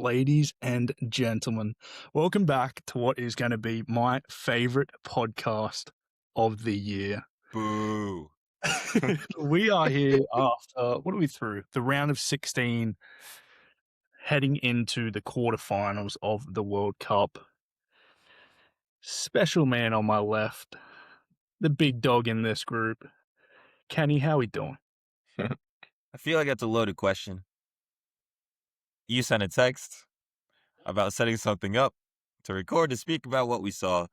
ladies and gentlemen. Welcome back to what is going to be my favorite podcast of the year. Boo. We are here after, what are we through? The round of 16, heading into the quarterfinals of the World Cup. Special man on my left, the big dog in this group. Kenny, how we doing? I feel like that's a loaded question. You sent a text about setting something up to record to speak about what we saw.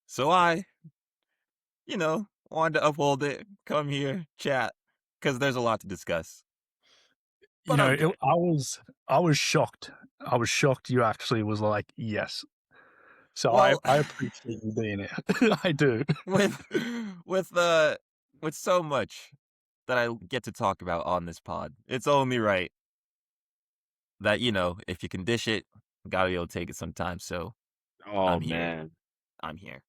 So I, wanted to uphold it, come here, chat, because there's a lot to discuss. But I'm good. I was shocked. I was shocked you actually was like, yes. So Well, I appreciate you being it. I do. with so much that I get to talk about on this pod, it's only right that, if you can dish it, gotta be able to take it sometimes. So I'm here. Man. I'm here.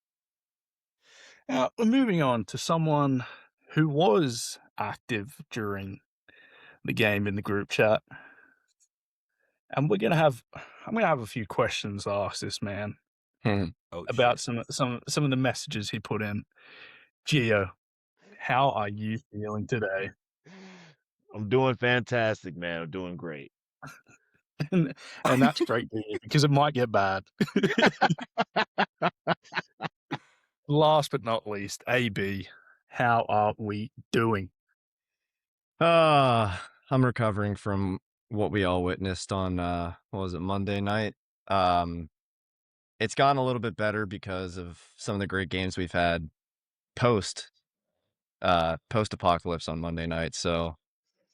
Now, moving on to someone who was active during the game in the group chat. And I'm gonna have a few questions to ask this man about shit. some of the messages he put in. GEO, how are you feeling today? I'm doing fantastic, man. I'm doing great. And that's great to hear because it might get bad. Last but not least, AB, how are we doing? I'm recovering from what we all witnessed on Monday night. It's gotten a little bit better because of some of the great games we've had post apocalypse on Monday night. So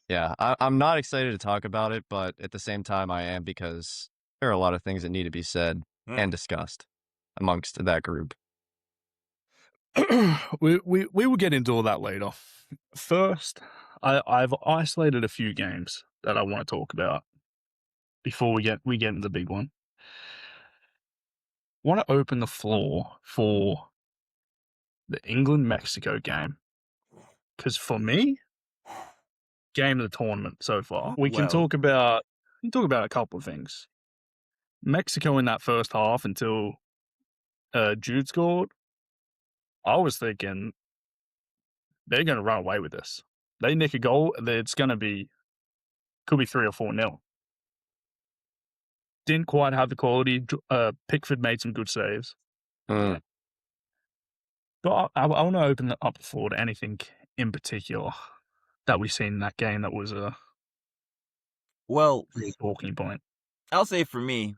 yeah, I'm not excited to talk about it, but at the same time I am, because there are a lot of things that need to be said and discussed amongst that group. we will get into all that later. First, I've isolated a few games that I want to talk about before we get into the big one. I want to open the floor for the England-Mexico game, because for me, game of the tournament so far. We can talk about a couple of things. Mexico in that first half until Jude scored, I was thinking they're going to run away with this. They nick a goal, could be 3 or 4-0. Didn't quite have the quality. Pickford made some good saves. But I want to open up the floor to anything in particular that we've seen in that game that was a real talking point. I'll say for me,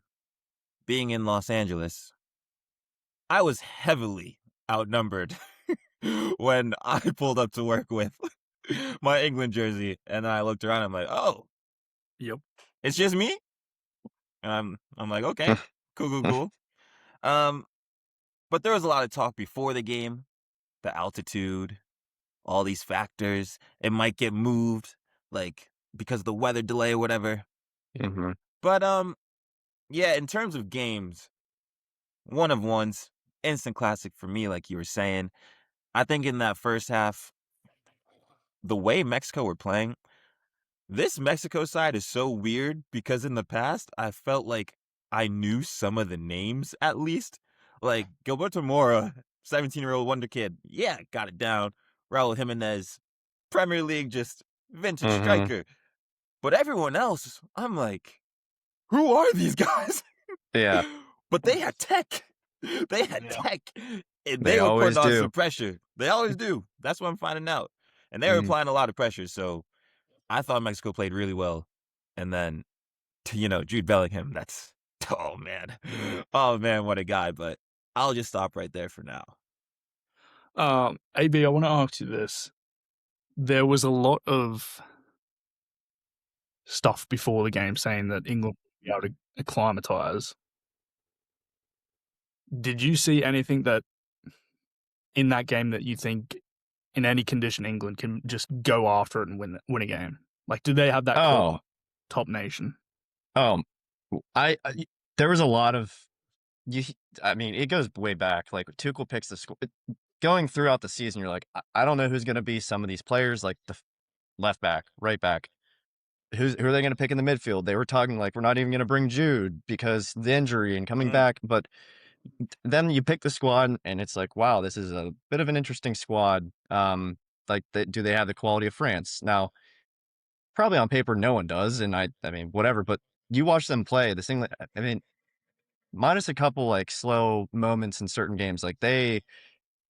being in Los Angeles, I was heavily outnumbered when I pulled up to work with my England jersey, and then I looked around. I'm like, oh, yep, it's just me. And I'm like, okay, cool. But there was a lot of talk before the game, the altitude, all these factors. It might get moved, like because of the weather delay or whatever. Mm-hmm. But yeah, in terms of games, one of ones, instant classic for me, like you were saying. I think in that first half, the way Mexico were playing, this Mexico side is so weird because in the past, I felt like I knew some of the names at least. Like Gilberto Mora, 17-year-old wonder kid. Yeah, got it down. Raul Jimenez, Premier League, just vintage striker. But everyone else, I'm like, who are these guys? Yeah. But they had tech. They had tech. And They were always putting on do. some pressure. They always do. That's what I'm finding out. And they were applying a lot of pressure. So I thought Mexico played really well. And then, Jude Bellingham, oh man, what a guy. But I'll just stop right there for now. AB, I want to ask you this. There was a lot of stuff before the game saying that England would be able to acclimatise. Did you see anything that in that game that you think in any condition England can just go after it and win a game? Like, do they have that top nation? There was a lot of it goes way back. Like Tuchel picks the score going throughout the season. You're like, I don't know who's going to be some of these players, like the left back, right back. who are they going to pick in the midfield? They were talking like, we're not even going to bring Jude because the injury and coming back. But then you pick the squad and it's like, wow, this is a bit of an interesting squad. Like, do they have the quality of France? Now, probably on paper, no one does. And I mean, whatever, but you watch them play this thing. I mean, minus a couple like slow moments in certain games, like they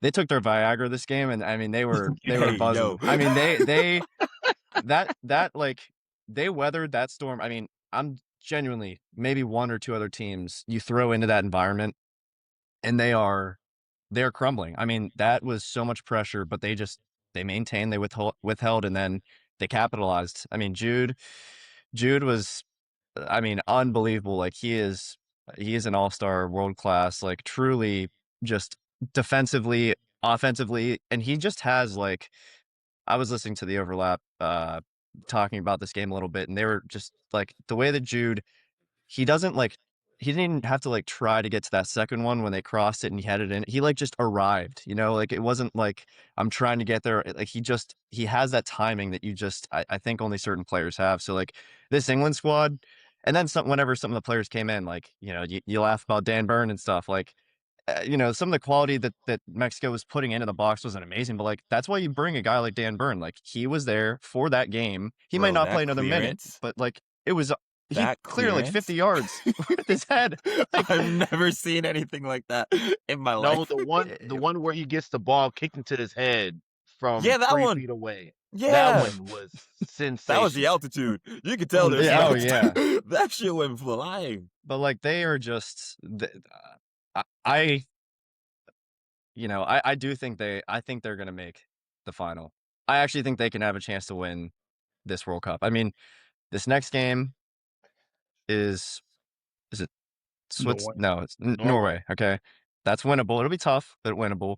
took their Viagra this game. And I mean, they were Hey, buzzing. yo. I mean, that like they weathered that storm. I mean, I'm genuinely maybe one or two other teams you throw into that environment and they're crumbling. I mean, that was so much pressure, but they maintained, they withheld, and then they capitalized. I mean, Jude was, I mean, unbelievable. Like he is an all-star, world class, like truly just defensively, offensively, and he just has like, I was listening to the overlap talking about this game a little bit, and they were just like the way that Jude, he didn't even have to like try to get to that second one when they crossed it and he had it in. He like just arrived, like it wasn't like I'm trying to get there. Like he has that timing that I think only certain players have. So like this England squad, and then whenever some of the players came in, like, you laugh about Dan Burn and stuff, like, some of the quality that Mexico was putting into the box wasn't amazing, but like that's why you bring a guy like Dan Burn. Like he was there for that game. He might not play another minute, but like it was he cleared like 50 yards with his head. Like, I've never seen anything like that in my life. No, the one where he gets the ball kicked into his head from that 3 one. feet away. Yeah, that one was sensational. That was the altitude. You could tell there's that shit went flying. But like they are just, I do think I think they're gonna make the final. I actually think they can have a chance to win this World Cup. I mean, this next game is it Switzerland? No, it's Norway. Okay, that's winnable. It'll be tough, but winnable.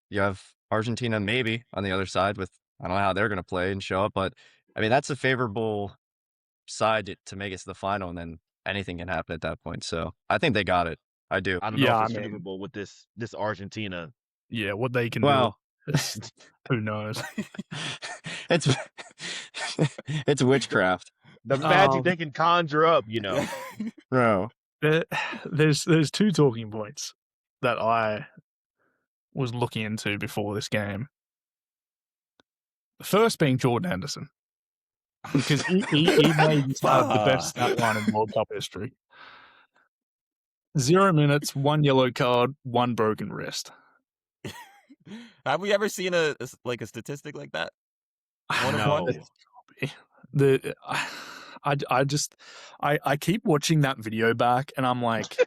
You have Argentina maybe on the other side with, I don't know how they're going to play and show up, but I mean, that's a favorable side to make it to the final, and then anything can happen at that point. So I think they got it. I do. I don't know if it's favorable with this Argentina. Yeah, what they can do. Who knows? It's witchcraft. The magic they can conjure up, Bro. There's 2 talking points that I was looking into before this game. The first being Jordan Henderson, because he made the best stat line in World Cup history. 0 minutes, 1 yellow card, 1 broken wrist. Have we ever seen a statistic like that? No. I keep watching that video back, and I'm like,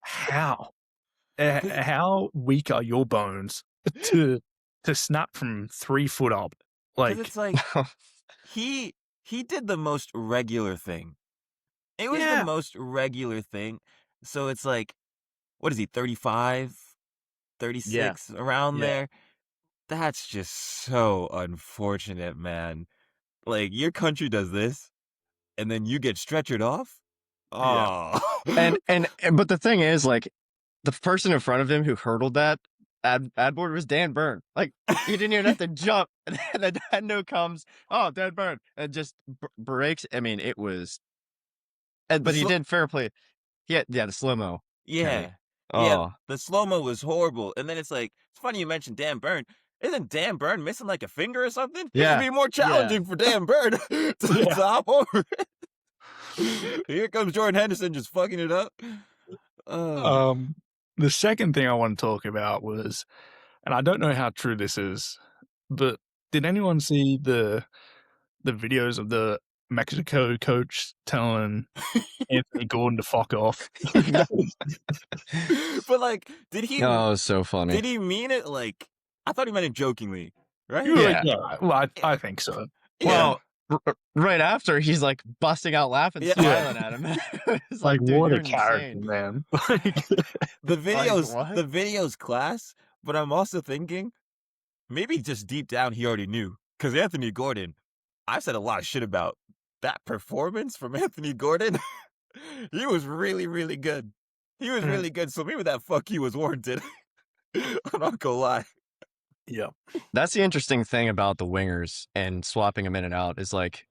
how weak are your bones to snap from 3 foot up? Like, it's like he did the most regular thing. It was the most regular thing. So it's like, what is he, 35, 36, around there? That's just so unfortunate, man. Like, your country does this, and then you get stretchered off? Oh. Yeah. And but the thing is, like, the person in front of him who hurdled that ad board was Dan Burn. Like, he didn't even have to jump. And then Hendo comes, oh, Dan Burn, and just breaks. I mean, it was... But he did fair play. The slow-mo. Yeah. Yeah, the slow-mo was horrible. And then it's like, it's funny you mentioned Dan Burn. Isn't Dan Burn missing like a finger or something? Yeah. It should be more challenging for Dan Burn to hop over it. Here comes Jordan Henderson just fucking it up. The second thing I want to talk about was, and I don't know how true this is, but did anyone see the videos of the Mexico coach telling Anthony Gordon to fuck off? But like, did he? Oh, it was so funny. Did he mean it? Like, I thought he meant it jokingly, right? Yeah. Well, I think so. Well, right after, he's like busting out laughing, smiling at him. It's like, dude, what a you're character, insane. man. The video's class, but I'm also thinking maybe just deep down he already knew, because Anthony Gordon, I've said a lot of shit about that performance from Anthony Gordon. He was really, really good. He was really good. So maybe that fuck you was warranted. I'm not gonna lie. Yeah. That's the interesting thing about the wingers and swapping them in and out is like,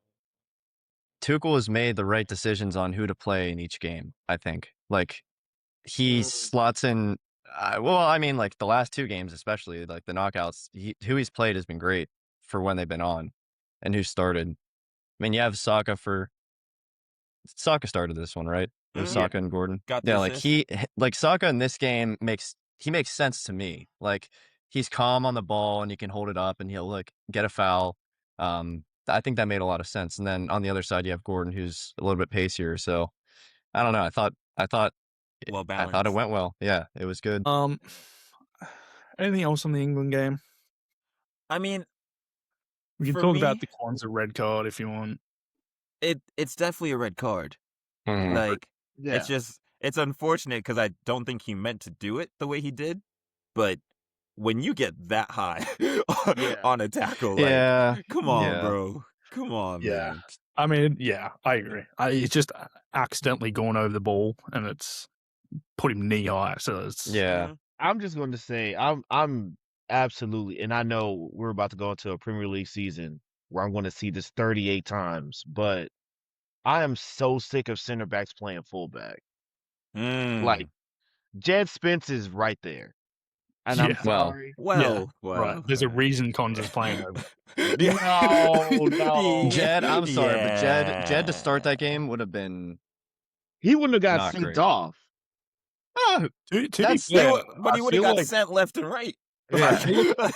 Tuchel has made the right decisions on who to play in each game. I think like he slots in. Well, I mean, like the last 2 games, especially like the knockouts, who he's played has been great for when they've been on, and who started. I mean, you have Saka started this one, right? It was Mhm. Saka and Gordon. Got the Yeah, like assist. Saka in this game makes sense to me. Like he's calm on the ball and he can hold it up and he'll like get a foul. I think that made a lot of sense. And then on the other side, you have Gordon, who's a little bit pacier. So I don't know. I thought Well it balanced. went well. Yeah, it was good. Anything else on the England game? I mean, We can for talk me, about the Kwanzaa red card if you want. it's definitely a red card. Mhm. Like, Yeah. it's unfortunate because I don't think he meant to do it the way he did. But when you get that high Yeah. on a tackle, like, Yeah. come on, Yeah. bro. Come on, Yeah. man. I mean, yeah, I agree. It's just accidentally gone over the ball and it's put him knee high. So it's Yeah. Mhm. I'm just going to say I'm absolutely, and I know we're about to go into a Premier League season where I'm going to see this 38 times, but I am so sick of center backs playing fullback. Like Jed Spence is right there, and I'm yeah, Well, sorry. Well, right. There's a reason Kwanzaa's playing over. No. Jed, I'm sorry, but Jed to start that Yeah. game would have been He wouldn't have got not sent great. off. Oh, To be That's- fair, But I he would have feel got like sent left and right. Yeah.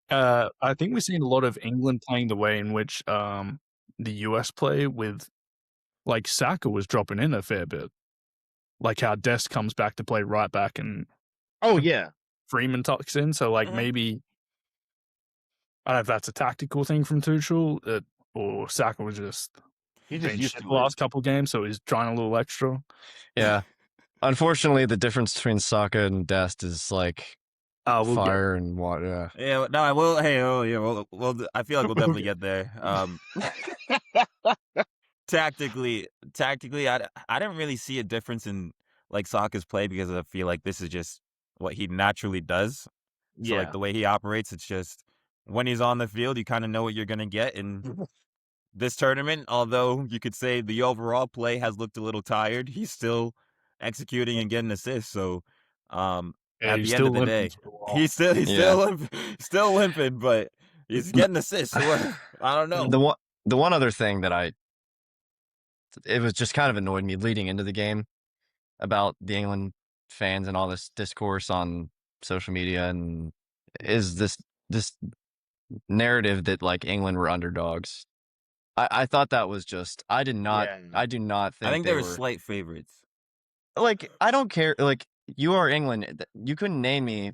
yeah. I think we've seen a lot of England playing the way in which the US play with like Saka was dropping in a fair bit. Like how Dest comes back to play right back and Oh yeah. Freeman tucks in. So like Mhm. maybe I don't know if that's a tactical thing from Tuchel or Saka was just He's just been used shit to the it. last couple of games, so he's trying a little extra. yeah. Unfortunately, the difference between Saka and Dest is like We'll get fire and water. Yeah, no, I will. Hey, I feel like we'll definitely get there. Tactically, I didn't really see a difference in like Saka's play because I feel like this is just what he naturally does. So like Yeah. the way he operates, it's just when he's on the field, you kind of know what you're gonna get. And this tournament, although you could say the overall play has looked a little tired, he's still executing and getting assists. So, at he's the end still of the limping day, for a while. he's still limping, but he's getting assists. So I don't know. The one other thing that it was just kind of annoyed me leading into the game about the England fans and all this discourse on social media and is this narrative that like England were underdogs. I thought that was just I do not I think think they they were were slight favorites. like I don't care like you are England. You couldn't name me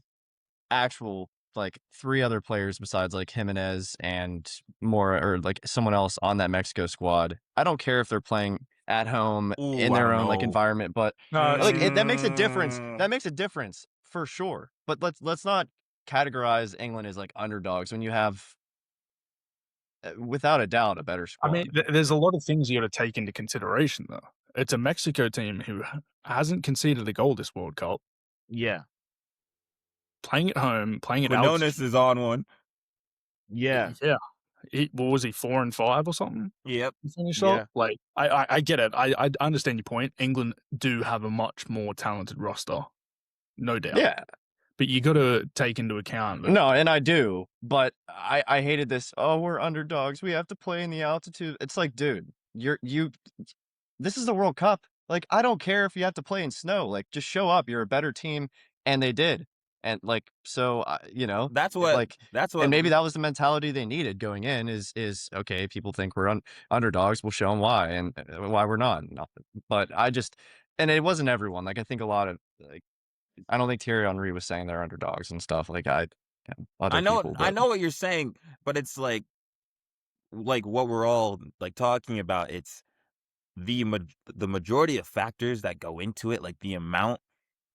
actual like 3 other players besides like Jimenez and more or like someone else on that Mexico squad. I don't care if they're playing at home Ooh, in I their don't own like know. environment, but like that makes a difference. That makes a difference for sure. But let's not categorize England as like underdogs when you have without a doubt a better I squad. mean, there's a lot of things you got to take into consideration, though. It's a Mexico team who hasn't conceded a goal this World Cup, Yeah. playing at home, playing at Quinones altitude. is on one. Yeah. Yeah. What was he, 4-5 or something? Yep. He finished Yeah. up? Like, I get it. I understand your point. England do have a much more talented roster, no doubt. Yeah. But you got to take into account that No, and I do, but I hated this. Oh, we're underdogs. We have to play in the altitude. It's like, dude, this is the World Cup. Like, I don't care if you have to play in snow. Like, just show up. You're a better team, and they did. And like, so you know, That's what. and maybe that was the mentality they needed going in. Is okay? People think we're underdogs. We'll show them why and why we're not. But and it wasn't everyone. Like, I think a lot of like. I don't think Thierry Henry was saying they're underdogs and stuff. Like other people. I know what you're saying, but it's like what we're all like talking about. It's the majority of factors that go into it, like the amount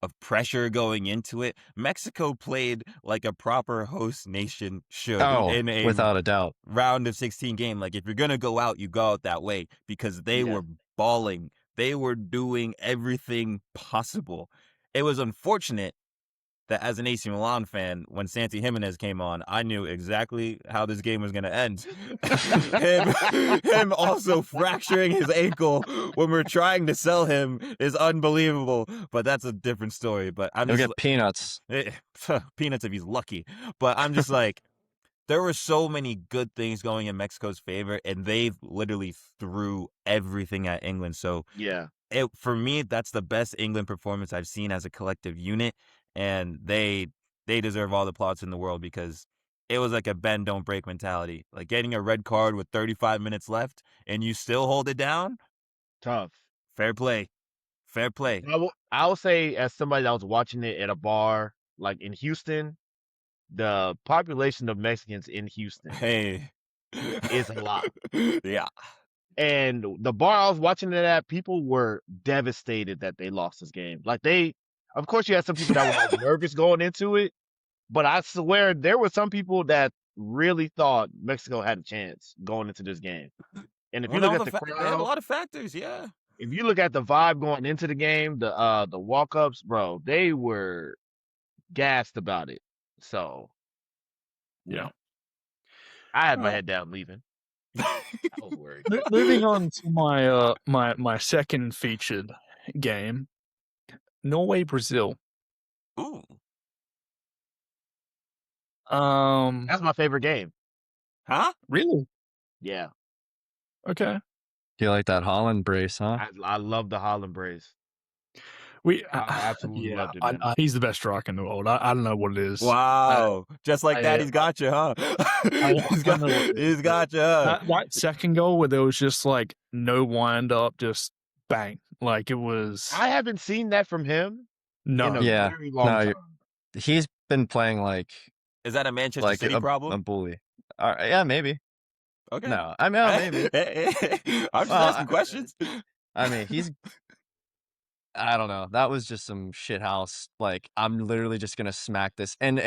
of pressure going into it. Mexico played like a proper host nation should in a without a doubt round of 16 game. Like if you're gonna go out, you go out that way because they were balling. They were doing everything possible. It was unfortunate that as an AC Milan fan, when Santi Jimenez came on, I knew exactly how this game was going to end. him also fracturing his ankle when we're trying to sell him is unbelievable. But that's a different story. But I'm He'll just get peanuts. peanuts if he's lucky. But I'm just like, there were so many good things going in Mexico's favor, and they literally threw everything at England. So Yeah. For me, that's the best England performance I've seen as a collective unit, and they deserve all the plaudits in the world because it was like a bend don't break mentality. Like getting a red card with 35 minutes left and you still hold it down. Tough. Fair play. I will say, as somebody that was watching it at a bar, like in Houston, the population of Mexicans in Houston Hey, is a lot. Yeah. And the bar I was watching it at, people were devastated that they lost this game. Like of course, you had some people that were like nervous going into it, but I swear there were some people that really thought Mexico had a chance going into this game. And if you look at the crowd, they had a lot of factors, yeah. If you look at the vibe going into the game, the walk-ups, bro, they were gassed about it. So, Yeah. I had my head down leaving. I was worried. Moving on to my second featured game, Norway Brazil. Ooh. That's my favorite game. Huh? Really? Yeah. Okay. Do you like that Haaland brace, huh? I love the Haaland brace. I absolutely loved it, man. he's the best striker in the world. I don't know what it is. Wow. Just like that, he's got you, huh? He's got you, huh? That second goal where there was just like no wind up, just bang. Like it was. I haven't seen that from him in a very long time. He's been playing like. Is that a Manchester City problem? A bully. Yeah, maybe. Okay. No, I mean, maybe. I'm just asking questions. I mean, I don't know. That was just some shithouse. Like, I'm literally just gonna smack this, and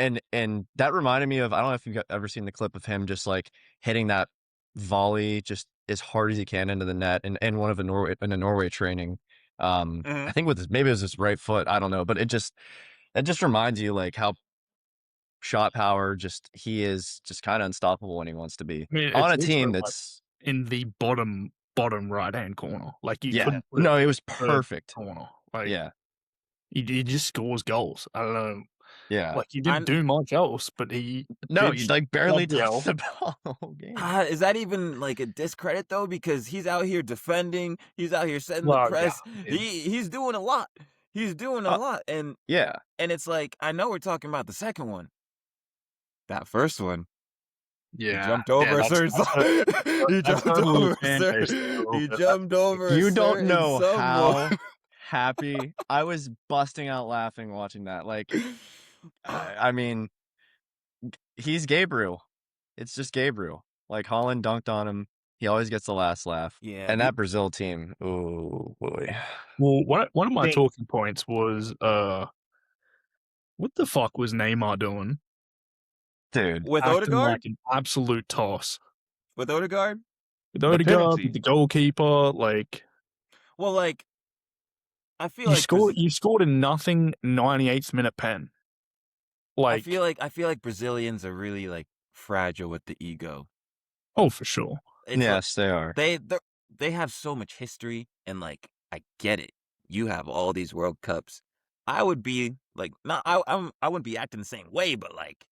that reminded me of, I don't know if you've ever seen the clip of him just like hitting that volley just as hard as he can into the net, and one of in a Norway training. I think maybe it was his right foot. I don't know, but it just reminds you like how shot power he is just kind of unstoppable when he wants to be on a team that's in the bottom right hand corner. Like you couldn't. No, it was perfect corner. Like he just scores goals. I don't know. Yeah, like he didn't do much else, but he like barely touched the ball the whole game. Is that even like a discredit though? Because he's out here defending, he's out here setting the press. Yeah. He's doing a lot. He's doing a lot, and it's like, I know we're talking about the second one. That first one, he jumped over a certain. He jumped over. He jumped over. You don't know how happy I was, busting out laughing watching that. Like, I mean, he's Gabriel. It's just Gabriel. Like Haaland dunked on him. He always gets the last laugh. Yeah. And that Brazil team, oh boy. Well, one of my talking points was, what the fuck was Neymar doing? Dude. With Odegaard? Like an absolute toss. With Odegaard? With Odegaard, with the goalkeeper, like... Well, like, I feel you scored a nothing 98th minute pen. Like I feel like Brazilians are really like fragile with the ego. Oh, for sure. Yes, they are. They have so much history, and like, I get it. You have all these World Cups. I would be like, I wouldn't be acting the same way, but like,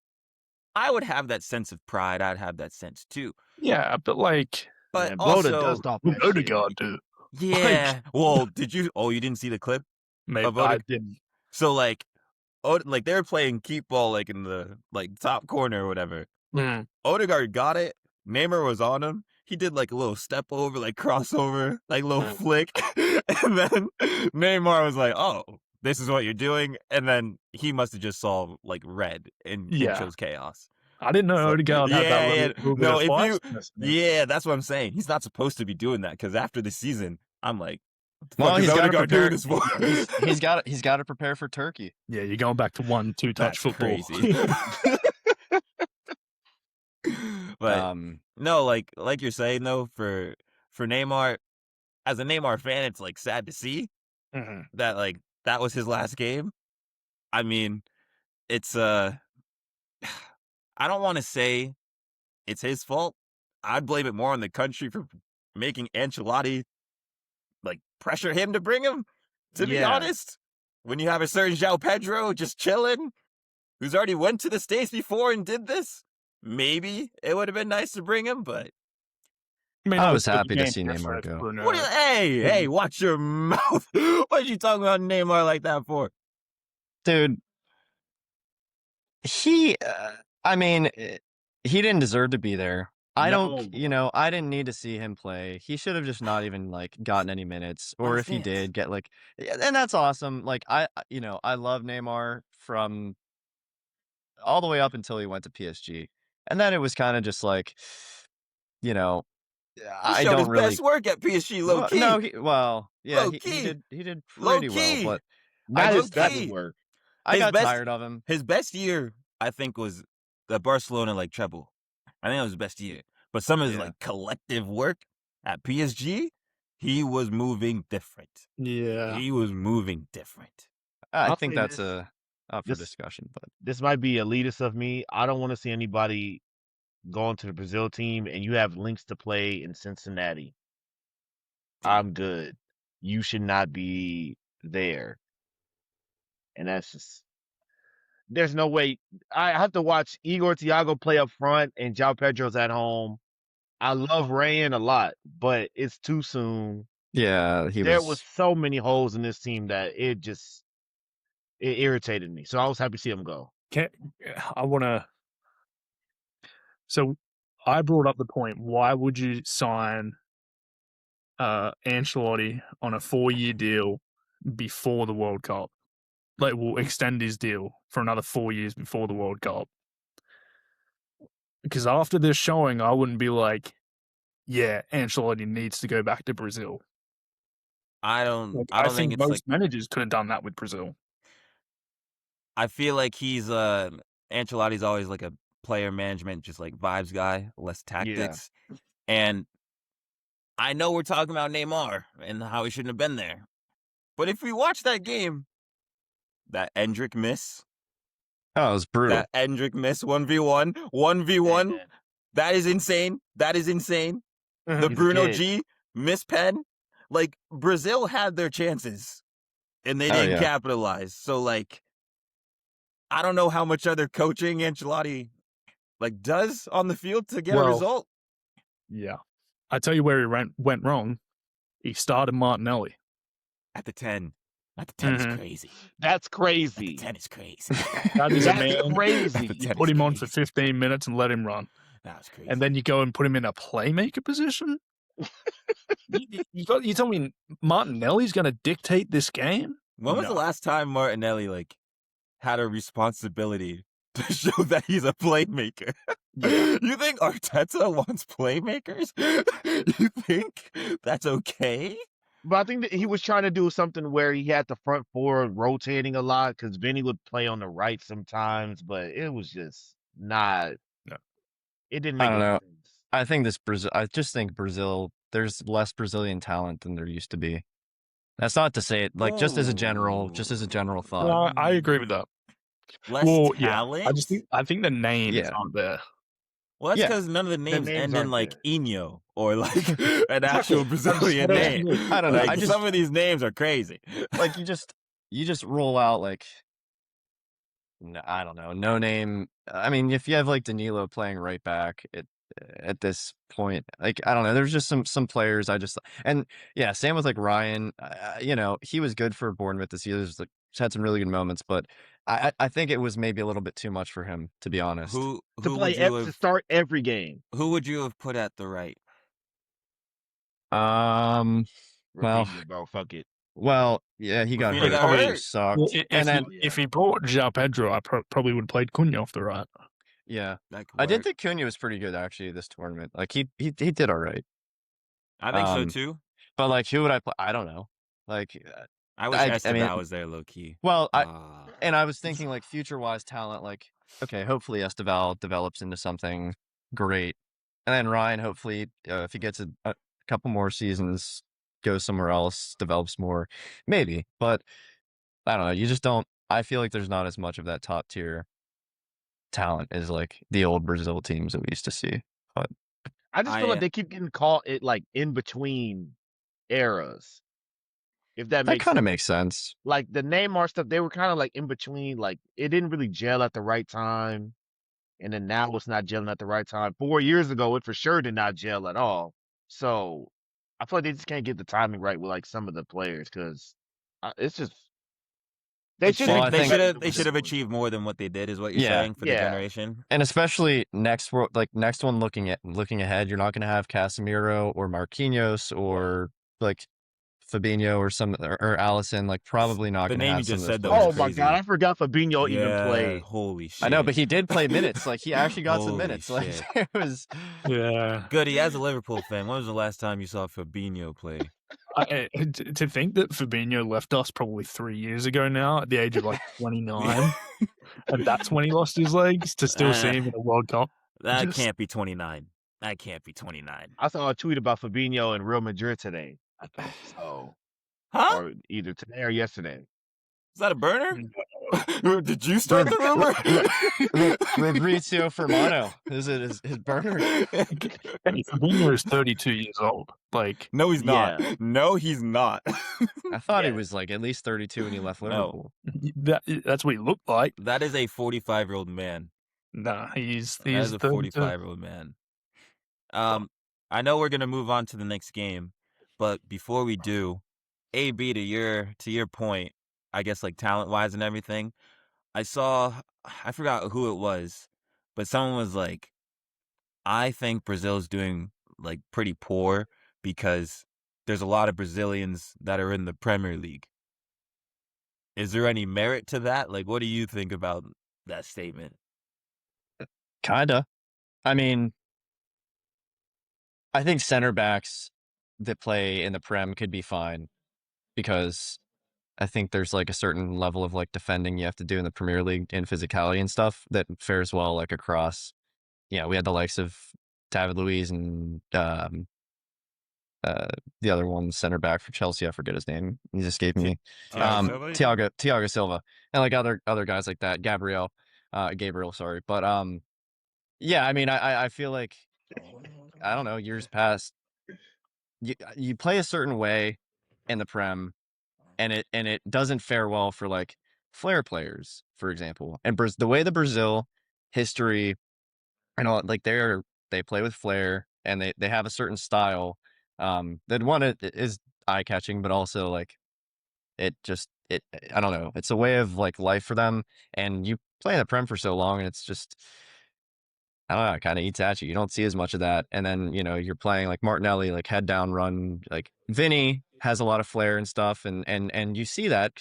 I would have that sense of pride. I'd have that sense too. Yeah, but like, but also, Odegaard, dude. Yeah. Like, well, you didn't see the clip? Maybe I didn't. So like, they were playing keep ball like in the like top corner or whatever. Mm. Odegaard got it. Neymar was on him. He did like a little step over, like crossover, like little flick. And then Neymar was like, "Oh, this is what you're doing." And then he must have just saw like red and he chose chaos. I didn't know Odegaard had that little bit of Yeah, that's what I'm saying. He's not supposed to be doing that, because after the season, I'm like, well, he's got to prepare. This for? he's got to prepare for Turkey. Yeah, you're going back to 1-2 touch football. Crazy. But no, like you're saying though, for Neymar, as a Neymar fan, it's like sad to see that like that was his last game. I mean, it's I don't want to say it's his fault. I'd blame it more on the country for making Ancelotti like pressure him to bring him. To be honest, when you have a certain João Pedro just chilling, who's already went to the States before and did this, maybe it would have been nice to bring him. But I mean, I was happy to see Neymar go. what do you, hey, watch your mouth. What are you talking about Neymar like that for? Dude, I mean, he didn't deserve to be there. I didn't need to see him play. He should have just not even like gotten any minutes, or if he did get like, and that's awesome. Like I love Neymar from all the way up until he went to PSG, and then it was kind of just like, He I showed don't his really best work at PSG, low key. No, Low he key. did Low pretty key. well, but Not his low best key. work. I got tired of him. His best year, I think, was the Barcelona like treble. I think that was his best year. But some of his like collective work at PSG, he was moving different. Yeah, he was moving different. I think that's up for discussion, but this might be elitist of me. I don't want to see anybody going to the Brazil team and you have links to play in Cincinnati. I'm good. You should not be there. And that's just, there's no way. I have to watch Igor Thiago play up front and João Pedro's at home. I love Rayan a lot, but it's too soon. Yeah, there was so many holes in this team that it irritated me. So I was happy to see him go. So I brought up the point, why would you sign Ancelotti on a 4-year deal before the World Cup? Like, we'll extend his deal for another 4 years before the World Cup. Because after this showing, I wouldn't be like, yeah, Ancelotti needs to go back to Brazil. I don't think it's most like managers could have done that with Brazil. I feel like he's Ancelotti's always like a player management, just like vibes guy, less tactics. And I know we're talking about Neymar and how he shouldn't have been there. But if we watch that game, that Endrick miss. Oh, it was brutal. That Endrick miss 1v1, that is insane. That is insane. The Bruno G miss pen. Like, Brazil had their chances and they didn't capitalize. So, like, I don't know how much other coaching Ancelotti like does on the field to get a result. Yeah. I tell you where he went wrong. He started Martinelli. At the 10. At the 10 is crazy. That's crazy. At the 10 is crazy. That is crazy. You put him on for 15 minutes and let him run. That was crazy. And then you go and put him in a playmaker position? you tell me Martinelli's going to dictate this game? When was the last time Martinelli like had a responsibility to show that he's a playmaker? You think Arteta wants playmakers? You think that's okay? But I think that he was trying to do something where he had the front four rotating a lot because Vinny would play on the right sometimes, but it was just not. No. It didn't make I don't know. sense. I just think Brazil, there's less Brazilian talent than there used to be. That's not to say it like just as a general thought. No, I agree with that. Less talent? Yeah. I think the names aren't there. Well, that's because none of the names end in like Inho or like an actual Brazilian name. I don't know. Like, some of these names are crazy. Like you just roll out like, I don't know, no name. I mean, if you have like Danilo playing right back at this point, like I don't know, there's just some players same with like Ryan. He was good for Bournemouth this year. There's like had some really good moments, but I think it was maybe a little bit too much for him, to be honest. Who to start every game? Who would you have put at the right? Bro, fuck it. Well, yeah, he got hurt. Probably sucked. Well, if he brought João Pedro, I probably would have played Cunha off the right. Yeah, I did think Cunha was pretty good actually this tournament. Like he did all right. I think so too. But like, who would I play? I don't know. Like, I wish Esteban was there low key. Well, I was thinking like future wise talent. Like, okay, hopefully Esteban develops into something great, and then Ryan, hopefully, if he gets a couple more seasons, goes somewhere else, develops more, maybe. But I don't know. You just don't. I feel like there's not as much of that top tier talent as like the old Brazil teams that we used to see. But I just feel like they keep getting caught it like in between eras. If that that makes kind of sense. makes sense. Like the Neymar stuff, they were kind of like in between. Like it didn't really gel at the right time, and then now it's not gelling at the right time. 4 years ago, it for sure did not gel at all. So I feel like they just can't get the timing right with like some of the players because it's just they should. Well, I think- they should have achieved more than what they did, is what you're Yeah. saying for the generation. And especially next one looking ahead, you're not going to have Casemiro or Marquinhos or like Fabinho or Allison. Like probably not The going to name have you some just of said, those though, players. was Oh my crazy. god, I forgot Fabinho even played. Holy shit! I know, but he did play minutes. Like he actually got some Holy minutes. Like shit. it was. Yeah. Goody, as a Liverpool fan, when was the last time you saw Fabinho play? To think that Fabinho left us probably 3 years ago now at the age of like 29, and that's when he lost his legs, to still see him in a World Cup. That can't be 29. That can't be 29. I saw a tweet about Fabinho in Real Madrid today. So, or either today or yesterday. Is that a burner? Did you start the rumor? Fabrizio Fermano. Is it his burner? Fabinho is 32 years old. Like, no, he's not. Yeah. No, he's not. I thought he was like at least 32 when he left Liverpool. that's what he looked like. That is a 45-year-old man. Nah, he's That is a 32. 45-year-old man. I know we're gonna move on to the next game, but before we do, AB, to your point, I guess like talent-wise and everything, I forgot who it was, but someone was like, I think Brazil's doing like pretty poor because there's a lot of Brazilians that are in the Premier League. Is there any merit to that? Like, what do you think about that statement? Kinda. I mean, I think center backs that play in the Prem could be fine because I think there's like a certain level of like defending you have to do in the Premier League and physicality and stuff that fares well like across. Yeah, we had the likes of David Luiz and the other one center back for Chelsea. I forget his name. He's escaping me. Thiago Silva and like other guys like that. Gabriel, sorry. But yeah, I mean, I feel like I don't know, years past, you play a certain way in the Prem, and it doesn't fare well for like flair players, for example. And the way the Brazil history, I know, like they play with flair and they have a certain style. That one is eye catching, but also like it I don't know. It's a way of like life for them, and you play in the Prem for so long, and it's just. I don't know, it kind of eats at you. You don't see as much of that. And then, you're playing like Martinelli, like head down run, like Vinny has a lot of flair and stuff. And you see that,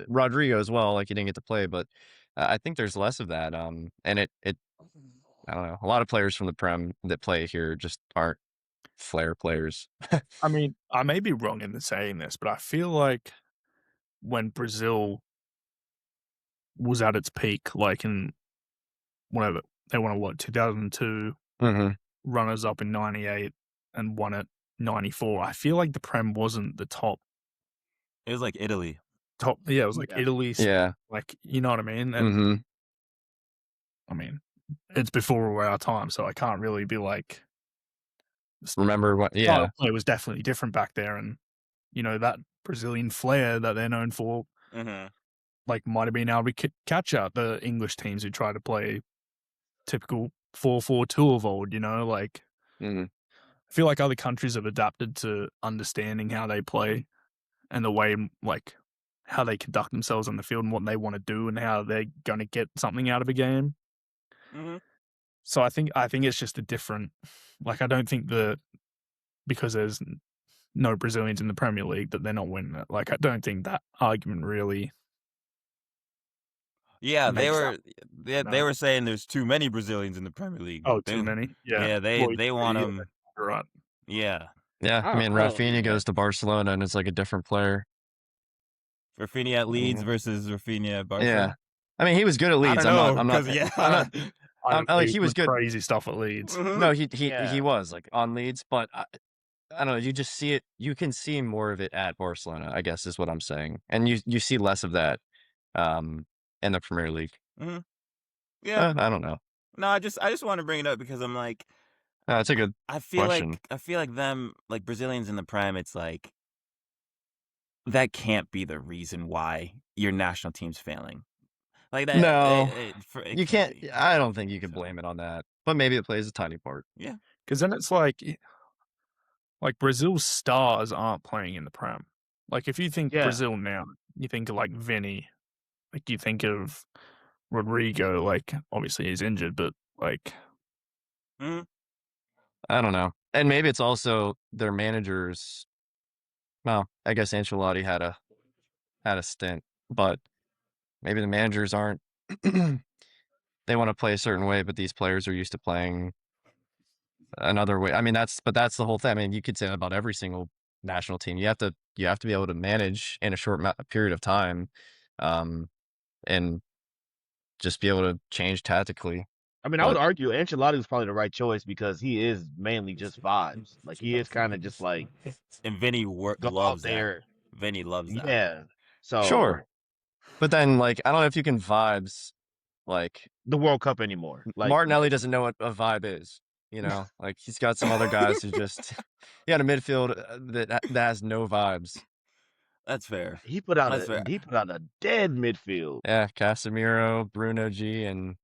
Rodrigo as well, like he didn't get to play, but I think there's less of that. And it, I don't know, a lot of players from the Prem that play here just aren't flair players. I mean, I may be wrong in saying this, but I feel like when Brazil was at its peak, like in whatever, they won 2002, runners up in 98 and won it 94. I feel like the Prem wasn't the top. It was like Italy. Yeah, it was like Italy. Yeah. Like, you know what I mean? And I mean, it's before our time, so I can't really be like. Remember what? Yeah. It was definitely different back there. And, that Brazilian flair that they're known for, like, might have been able to catch out the English teams who try to play typical 4-4-2 of old, like I feel like other countries have adapted to understanding how they play and the way, like, how they conduct themselves on the field and what they want to do and how they're going to get something out of a game. So I think it's just a different, like, I don't think because there's no Brazilians in the Premier League that they're not winning it. Like, I don't think that argument really. Yeah, they were saying there's too many Brazilians in the Premier League. Oh, too many? Yeah. They want them. Right. Yeah. Yeah, I mean, Rafinha goes to Barcelona and it's like a different player. Rafinha at Leeds versus Rafinha at Barcelona. Yeah, I mean, he was good at Leeds. He was good. Crazy stuff at Leeds. No, he was like on Leeds, but I don't know. You just see it. You can see more of it at Barcelona, I guess, is what I'm saying, and you see less of that in the Premier League. Mm-hmm. Yeah, I don't know. no, I just want to bring it up because I'm like, That's a good I feel question. like them, like Brazilians in the Prem, it's like that can't be the reason why your national team's failing. Like that. No, it you can't. be. I don't think you could So, blame it on that, but maybe it plays a tiny part. yeah. Because then it's like Brazil's stars aren't playing in the Prem. Like if you think Yeah. Brazil now, you think of like Vinny, like you think of Rodrigo. Like obviously he's injured, but like Mhm. I don't know. And maybe it's also their managers. Well, I guess Ancelotti had a stint, but maybe the managers aren't. They want to play a certain way, but these players are used to playing another way. I mean, that's the whole thing. I mean, you could say that about every single national team. You have to be able to manage in a short period of time, and just be able to change tactically. I mean, I would argue Ancelotti was probably the right choice because he is mainly just vibes. Like he is kind of just like And Vinny go loves out there. that. Vinny loves that. Yeah. So Sure, but then like I don't know if you can vibes like the World Cup anymore. Like Martinelli doesn't know what a vibe is. You know, like he's got some other guys who just he had a midfield that has no vibes. That's fair. he put out That's fair. a dead midfield. Yeah, Casemiro, Bruno G, and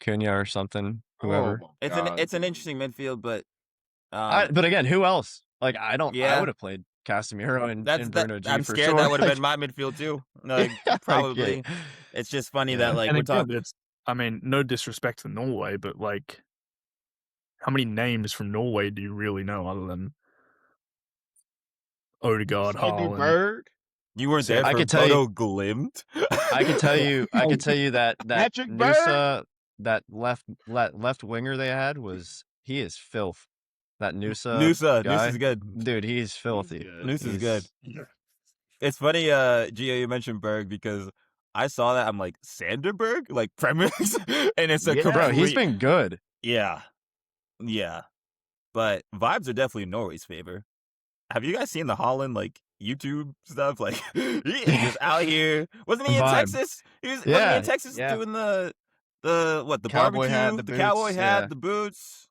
Cunha or something, whoever. Oh, It's an interesting midfield, but But again, who else? Like I Yeah. would have played Casemiro and Bruno G I'm for scared sure. that would have Like, been my midfield too. Like yeah, probably. like, It's just funny Yeah. that like and we're again, talking. it's I mean, no disrespect to Norway, but like, how many names from Norway do you really know other than Odegaard, Sandy Haaland? Berg, You weren't there I for could tell you- Bodo Glimt. I could tell you that Patrick Nusa, that left winger they had he is filth. That Nusa guy, Noosa's good. dude, he's filthy. Noosa's good. Yeah. It's funny, Gio, you mentioned Berg because I saw that. I'm like, Sanderberg? Like Premier League? And it's a Yeah. Bro, he's complete- been good. Yeah. Yeah. But vibes are definitely Norway's favor. Have you guys seen the Haaland, like, YouTube stuff? Like, he is just out here. Wasn't he in Vibe. Texas? Wasn't he Yeah, in Texas yeah. doing the cowboy Cowboy hat, hat, the the cowboy boots, hat, yeah. the boots?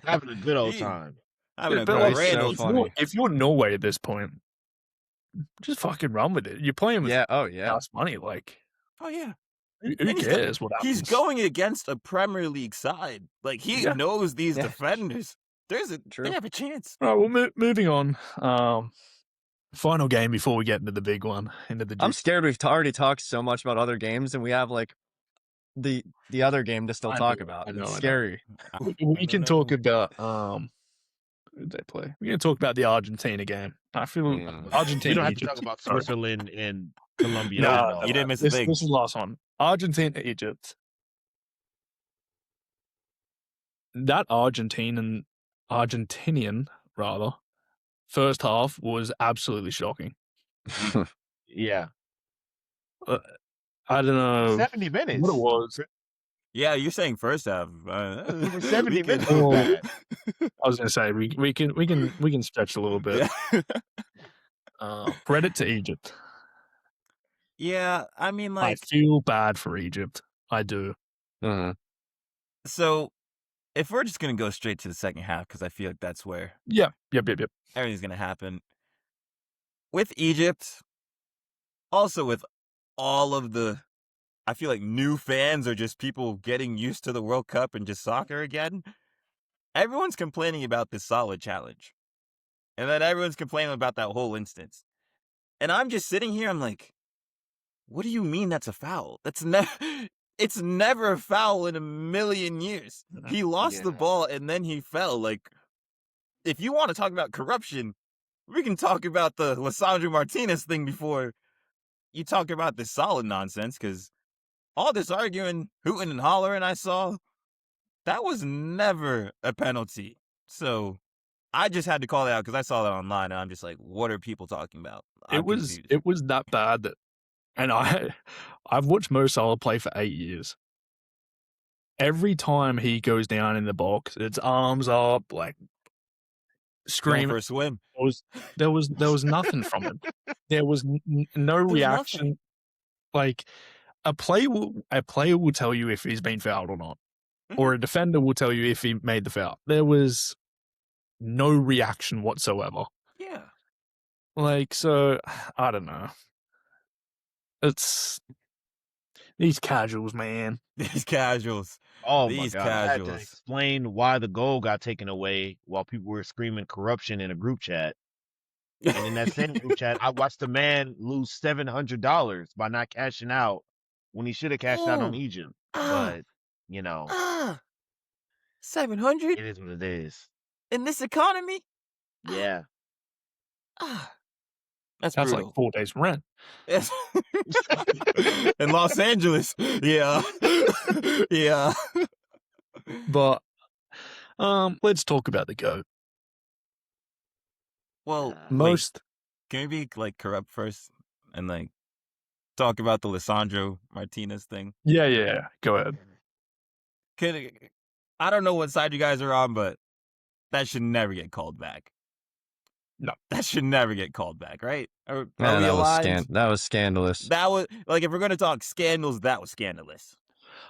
having a good old He- time. Having a But, like, great so old funny. time. if you're Norway at this point, just fucking run with it. You're playing with Yeah, oh yeah. house money. Like, Oh, yeah. who And he's cares what happens? He's going against a Premier League side. Like, he Yeah. knows these Yeah. defenders. True. They have a chance. All right, well, moving on. Final game before we get into the big one, into the. I'm scared we've already talked so much about other games and we have like the other game to still I talk know, about. I know, It's I know. scary. We can talk about who did they play? We can talk about the Argentina game. I feel Argentina. We don't have to Egypt. talk about Sorry. Switzerland and Colombia. No, You didn't miss a this thing. is the last one. Argentina, Egypt. That Argentinian rather, first half was absolutely shocking. Yeah. I don't know 70 minutes. what it was. Yeah, you're saying first half. 70 we minutes can- was bad. I was going to say we can stretch a little bit. Credit to Egypt. Yeah, I mean, I like, feel bad for Egypt. I do. Mhm. so if we're just going to go straight to the second half, because I feel like that's where Yep. everything's going to happen. With Egypt, also with all of the, I feel like new fans are just people getting used to the World Cup and just soccer again. Everyone's complaining about this solid challenge. And then everyone's complaining about that whole instance. And I'm just sitting here, I'm like, what do you mean that's a foul? It's never a foul in a million years. He lost the Yeah. ball and then he fell. Like, if you want to talk about corruption, we can talk about the Lisandro Martinez thing before you talk about this solid nonsense, because all this arguing, hooting and hollering I saw, that was never a penalty. So I just had to call it out because I saw that online and I'm just like, what are people talking about? I'm confused. It was that bad that, and I've watched Mo Salah play for 8 years. Every time he goes down in the box, it's arms up, like Going screaming. for a swim. There was nothing from him. There was no There's reaction. nothing. Like a player will tell you if he's been fouled or not, Mm-hmm. or a defender will tell you if he made the foul. There was no reaction whatsoever. Yeah. Like, so I don't know. It's these casuals, man. These casuals. Oh my These God! I had to casuals. explain why the goal got taken away while people were screaming corruption in a group chat. And in that same group chat, I watched a man lose $700 by not cashing out when he should have cashed out on Oh. Egypt. Ah. But you know, Ah. 700 it is what it is. in this economy? Yeah. Ah. That's That's brutal. like 4 days rent. Yes. In Los Angeles. Yeah. Yeah. But let's talk about the GOAT. Well, wait, Most can we be like corrupt first and like talk about the Lisandro Martinez thing? yeah. Go ahead. I don't know what side you guys are on, but that should never get called back. No. That should never get called back, right? Are Yeah, we that aligned? that was scandalous. That was like, if we're gonna talk scandals, that was scandalous.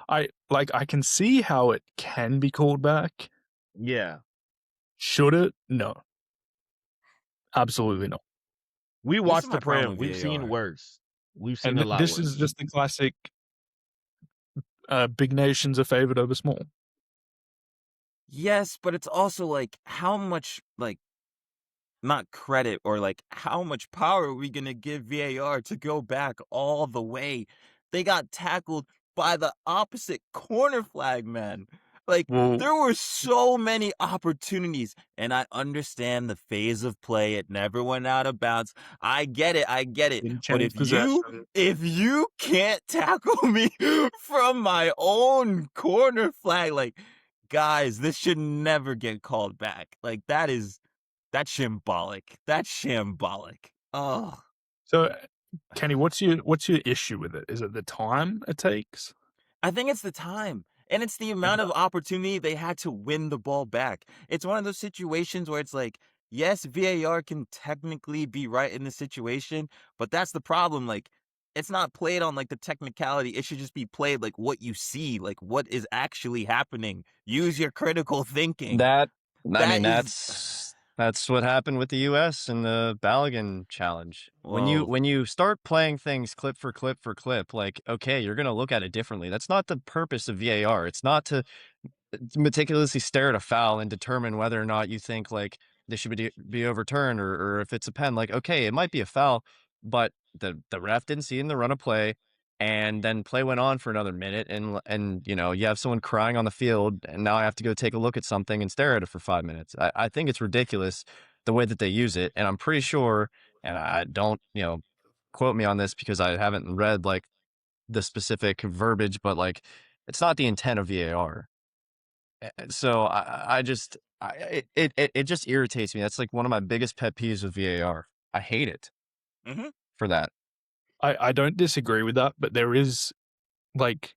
I can see how it can be called back. Yeah. Should it? No. Absolutely not. We This watched is the my problem Prem. with We've seen VAR. worse. We've seen And a lot this worse. is just the classic big nations are favored over small. Yes, but it's also like, how much, like, not credit, or like, how much power are we gonna give VAR to go back all the way? They got tackled by the opposite corner flag, man. Like, Well, there were so many opportunities, and I understand the phase of play. It never went out of bounds. I get it. didn't But change possession. if you can't tackle me from my own corner flag, like, guys, this should never get called back. Like, that's shambolic. That's shambolic. Oh. So, Kenny, what's your issue with it? Is it the time it takes? I think it's the time. And it's the amount of opportunity they had to win the ball back. It's one of those situations where it's like, yes, VAR can technically be right in the situation, but that's the problem. Like, it's not played on like the technicality. It should just be played like what you see, like what is actually happening. Use your critical thinking. I mean, is that's what happened with the U.S. in the Balogun challenge. Whoa. When you start playing things clip for clip for clip, like, okay, you're gonna look at it differently. That's not the purpose of VAR. It's not to meticulously stare at a foul and determine whether or not you think like this should be overturned, or if it's a pen. Like, okay, it might be a foul, but the ref didn't see it in the run of play, and then play went on for another minute, and you know, you have someone crying on the field, and now I have to go take a look at something and stare at it for 5 minutes. I think it's ridiculous the way that they use it, and I'm pretty sure, and I don't, you know, quote me on this because I haven't read like the specific verbiage, but like, it's not the intent of VAR. So it just irritates me. That's like one of my biggest pet peeves with VAR. I hate it for that. I don't disagree with that, but there is like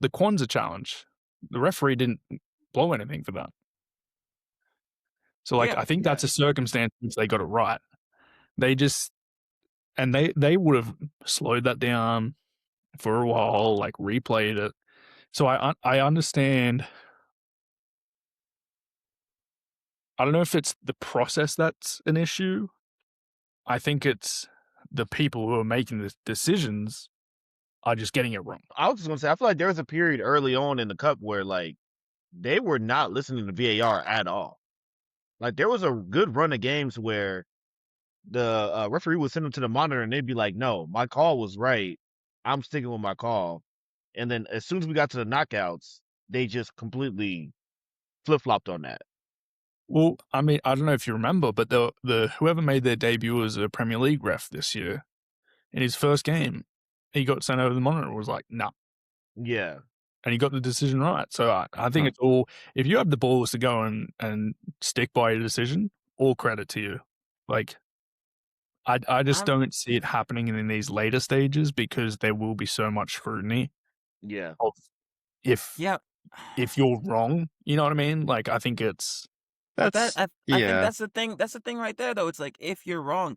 the Kwanzaa challenge. The referee didn't blow anything for that. So like, Yeah, I think that's a circumstance which they got it right. They just, and they would have slowed that down for a while, like replayed it. So I understand. I don't know if it's the process that's an issue. I think it's the people who are making the decisions are just getting it wrong. I was just gonna say, I feel like there was a period early on in the cup where like they were not listening to VAR at all. Like there was a good run of games where the referee would send them to the monitor and they'd be like, "No, my call was right. I'm sticking with my call." And then as soon as we got to the knockouts, they just completely flip flopped on that. Well, I mean, I don't know if you remember, but the whoever made their debut as a Premier League ref this year, in his first game, he got sent over the monitor and was like, nah. Yeah. And he got the decision right. So I think it's all, if you have the balls to go and stick by your decision, all credit to you. Like, I just don't see it happening in these later stages because there will be so much scrutiny. Yeah. If you're wrong, you know what I mean? Like, I think it's, I think that's the thing. That's the thing right there, though. It's like, if you're wrong,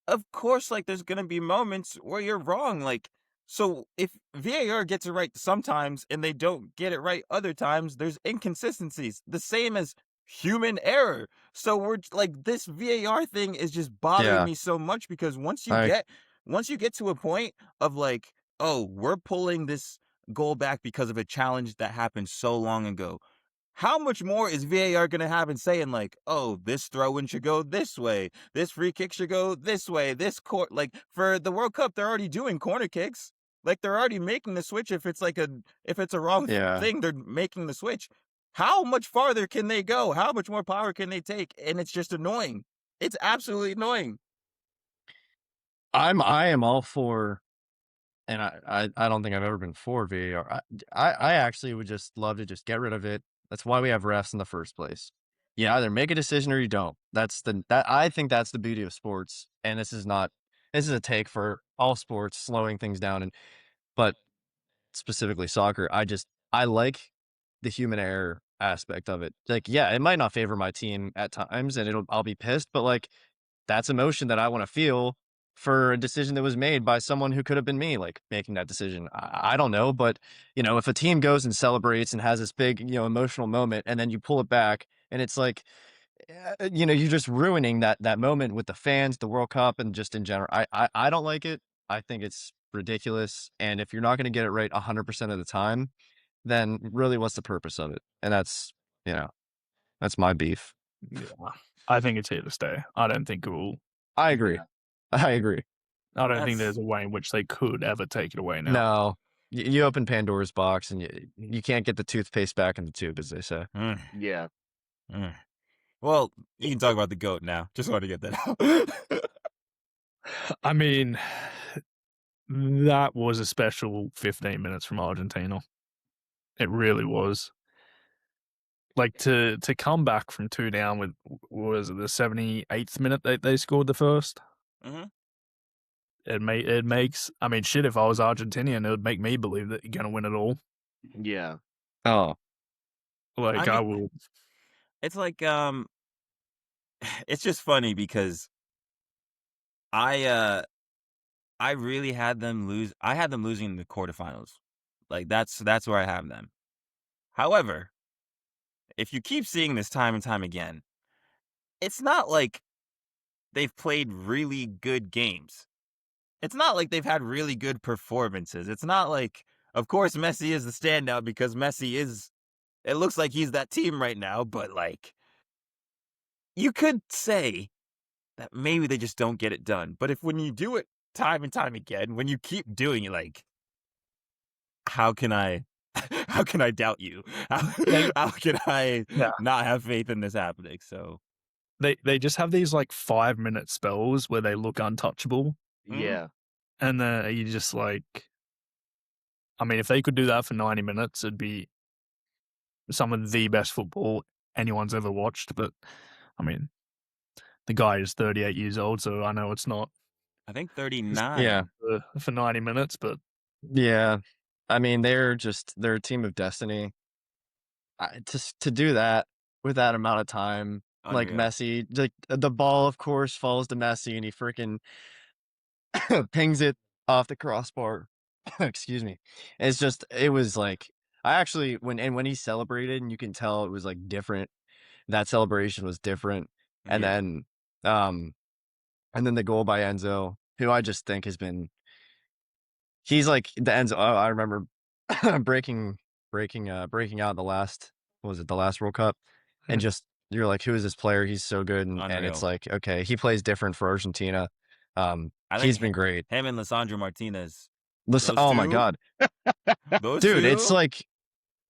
of course, like there's gonna be moments where you're wrong. Like, So if VAR gets it right sometimes and they don't get it right other times, there's inconsistencies. The same as human error. So we're like, this VAR thing is just bothering Yeah. me so much because once you I- get to a point of like, oh, we're pulling this goal back because of a challenge that happened so long ago. How much more is VAR going to have in saying like, oh, this throw-in should go this way, this free kick should go this way, this court, like for the World Cup, they're already doing corner kicks. Like they're already making the switch. If it's a wrong Yeah. thing, they're making the switch. How much farther can they go? How much more power can they take? And it's just annoying. It's absolutely annoying. I am all for, and I don't think I've ever been for VAR. I actually would just love to just get rid of it. That's why we have refs in the first place. You either make a decision or you don't. I think that's the beauty of sports. And this is a take for all sports, slowing things down, but specifically soccer. I like the human error aspect of it. Like, yeah, it might not favor my team at times, and I'll be pissed, but like, that's emotion that I want to feel for a decision that was made by someone who could have been me, like making that decision. I don't know, but if a team goes and celebrates and has this big, emotional moment, and then you pull it back, and it's like, you're just ruining that moment with the fans, the World Cup, and just in general. I don't like it. I think it's ridiculous. And if you're not going to get it right 100% of the time, then really, what's the purpose of it? And that's my beef. Yeah. I think it's here to stay. I don't think it will. I agree. I agree. I don't think there's a way in which they could ever take it away now. No, you open Pandora's box and you can't get the toothpaste back in the tube, as they say. Yeah. Well, you can talk about the GOAT now. Just want to get that out. I mean, that was a special 15 minutes from Argentina. It really was. Like to come back from 2 down with, was it the 78th minute they scored the first? Mm-hmm. It makes, I mean, shit, if I was Argentinian, it would make me believe that you're going to win it all. Yeah. Oh, Like, I will. It's like, it's just funny because I really had them lose. I had them losing in the quarterfinals. Like that's where I have them. However, if you keep seeing this time and time again, it's not like they've played really good games. It's not like they've had really good performances. It's not like, of course, Messi is the standout because it looks like he's that team right now, but like, you could say that maybe they just don't get it done. But when you do it time and time again, when you keep doing it, like, how can I doubt you? How can I not have faith in this happening? So they just have these like 5-minute spells where they look untouchable. Yeah. And then you just like, I mean, if they could do that for 90 minutes, it'd be some of the best football anyone's ever watched. But I mean, the guy is 38 years old, so I know it's not. I think 39. yeah. For 90 minutes, but Yeah. I mean, they're a team of destiny. To do that with that amount of time, like Unreal. Messi, like the ball, of course, falls to Messi, and he freaking pings it off the crossbar. Excuse me. It was like, I actually, when he celebrated, and you can tell it was like different. That celebration was different. And Yeah. then the goal by Enzo, who I just think he's like the Enzo. Oh, I remember breaking out the last World Cup, and just, you're like, who is this player? He's so good. And it's Unreal. like, okay, he plays different for Argentina. He's been great. Him and Lisandro Martinez. Oh my two? God, Those dude, two? it's like,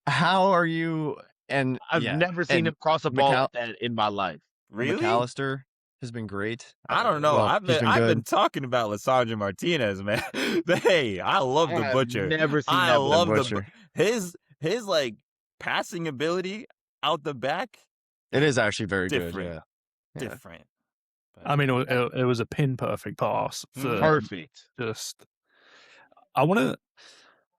how are you? And I've never seen him cross a ball like that in my life. Really? McAllister has been great. I don't know. Well, I've been talking about Lisandro Martinez, man. Hey, I love the Butcher. Never seen I that love Butcher. his like passing ability out the back. It is actually very Different. good. Yeah. Different. I mean, it was a pin perfect pass. Perfect. Just, I mean,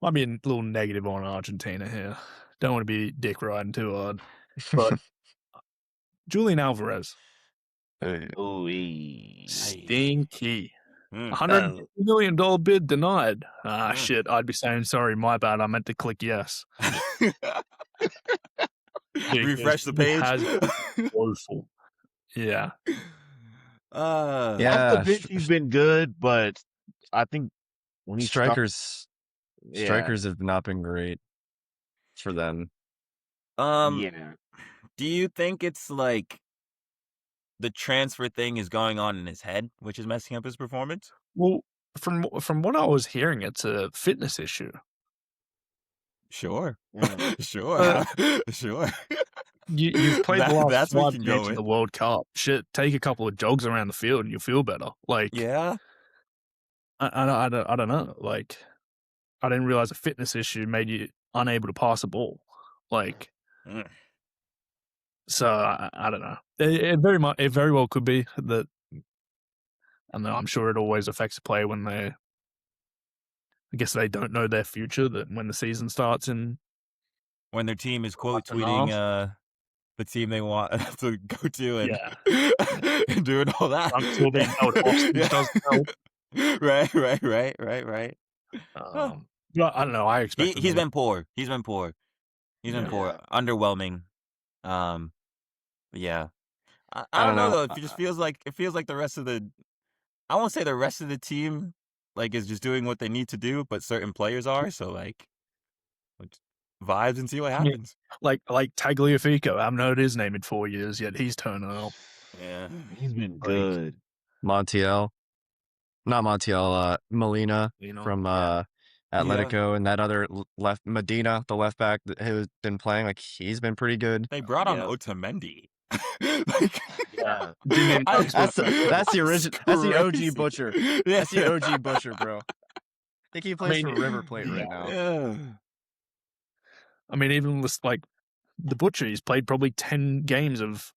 a little negative on Argentina here. Don't want to be dick riding too hard, but Julian Alvarez, Ooh, stinky. $100 million bid denied. Mm. Shit. I'd be saying, sorry, my bad. I meant to click yes. Refresh the It page. has been woeful. Yeah. Off the Yeah, bench, he's been good, but I think when he strikers yeah, strikers have not been great for them. yeah. Do you think it's like the transfer thing is going on in his head, which is messing up his performance? Well, from what I was hearing, it's a fitness issue. Sure. Mm. Sure. Sure. You've played the last That's what 5 you can games go in with. the World Cup. Shit, take a couple of jogs around the field and you'll feel better. Like, Yeah. I don't know. Like, I didn't realize a fitness issue made you unable to pass a ball. Like, Mm. so I don't know. It very well could be that. And I'm sure it always affects a player when I guess they don't know their future. That when the season starts in When their team is quote half an tweeting the team they want to go to and, Yeah. and doing all that. Until being held hostage doesn't help. Right. But I don't know. I expect He's been poor. He's been poor. Yeah. Underwhelming. Yeah. I I don't don't know know. though. It just feels like the rest of the. I won't say the rest of the team like is just doing what they need to do, but certain players are. So like vibes and see what I mean, happens. like Tagliafico. I haven't heard his name in 4 years yet. He's turning up. Yeah. He's been good. Montiel, not Montiel, Molina from Atletico, and that other left Medina, the left back who's been playing. Like he's been pretty good. They brought on Yeah. Otamendi. Like, Yeah. Didn't even know That's the original. That's the crazy. OG Butcher. Yeah. That's the OG Butcher, bro. I think he plays for River Plate right now. Yeah. I mean, even with like the Butcher, he's played probably 10 games of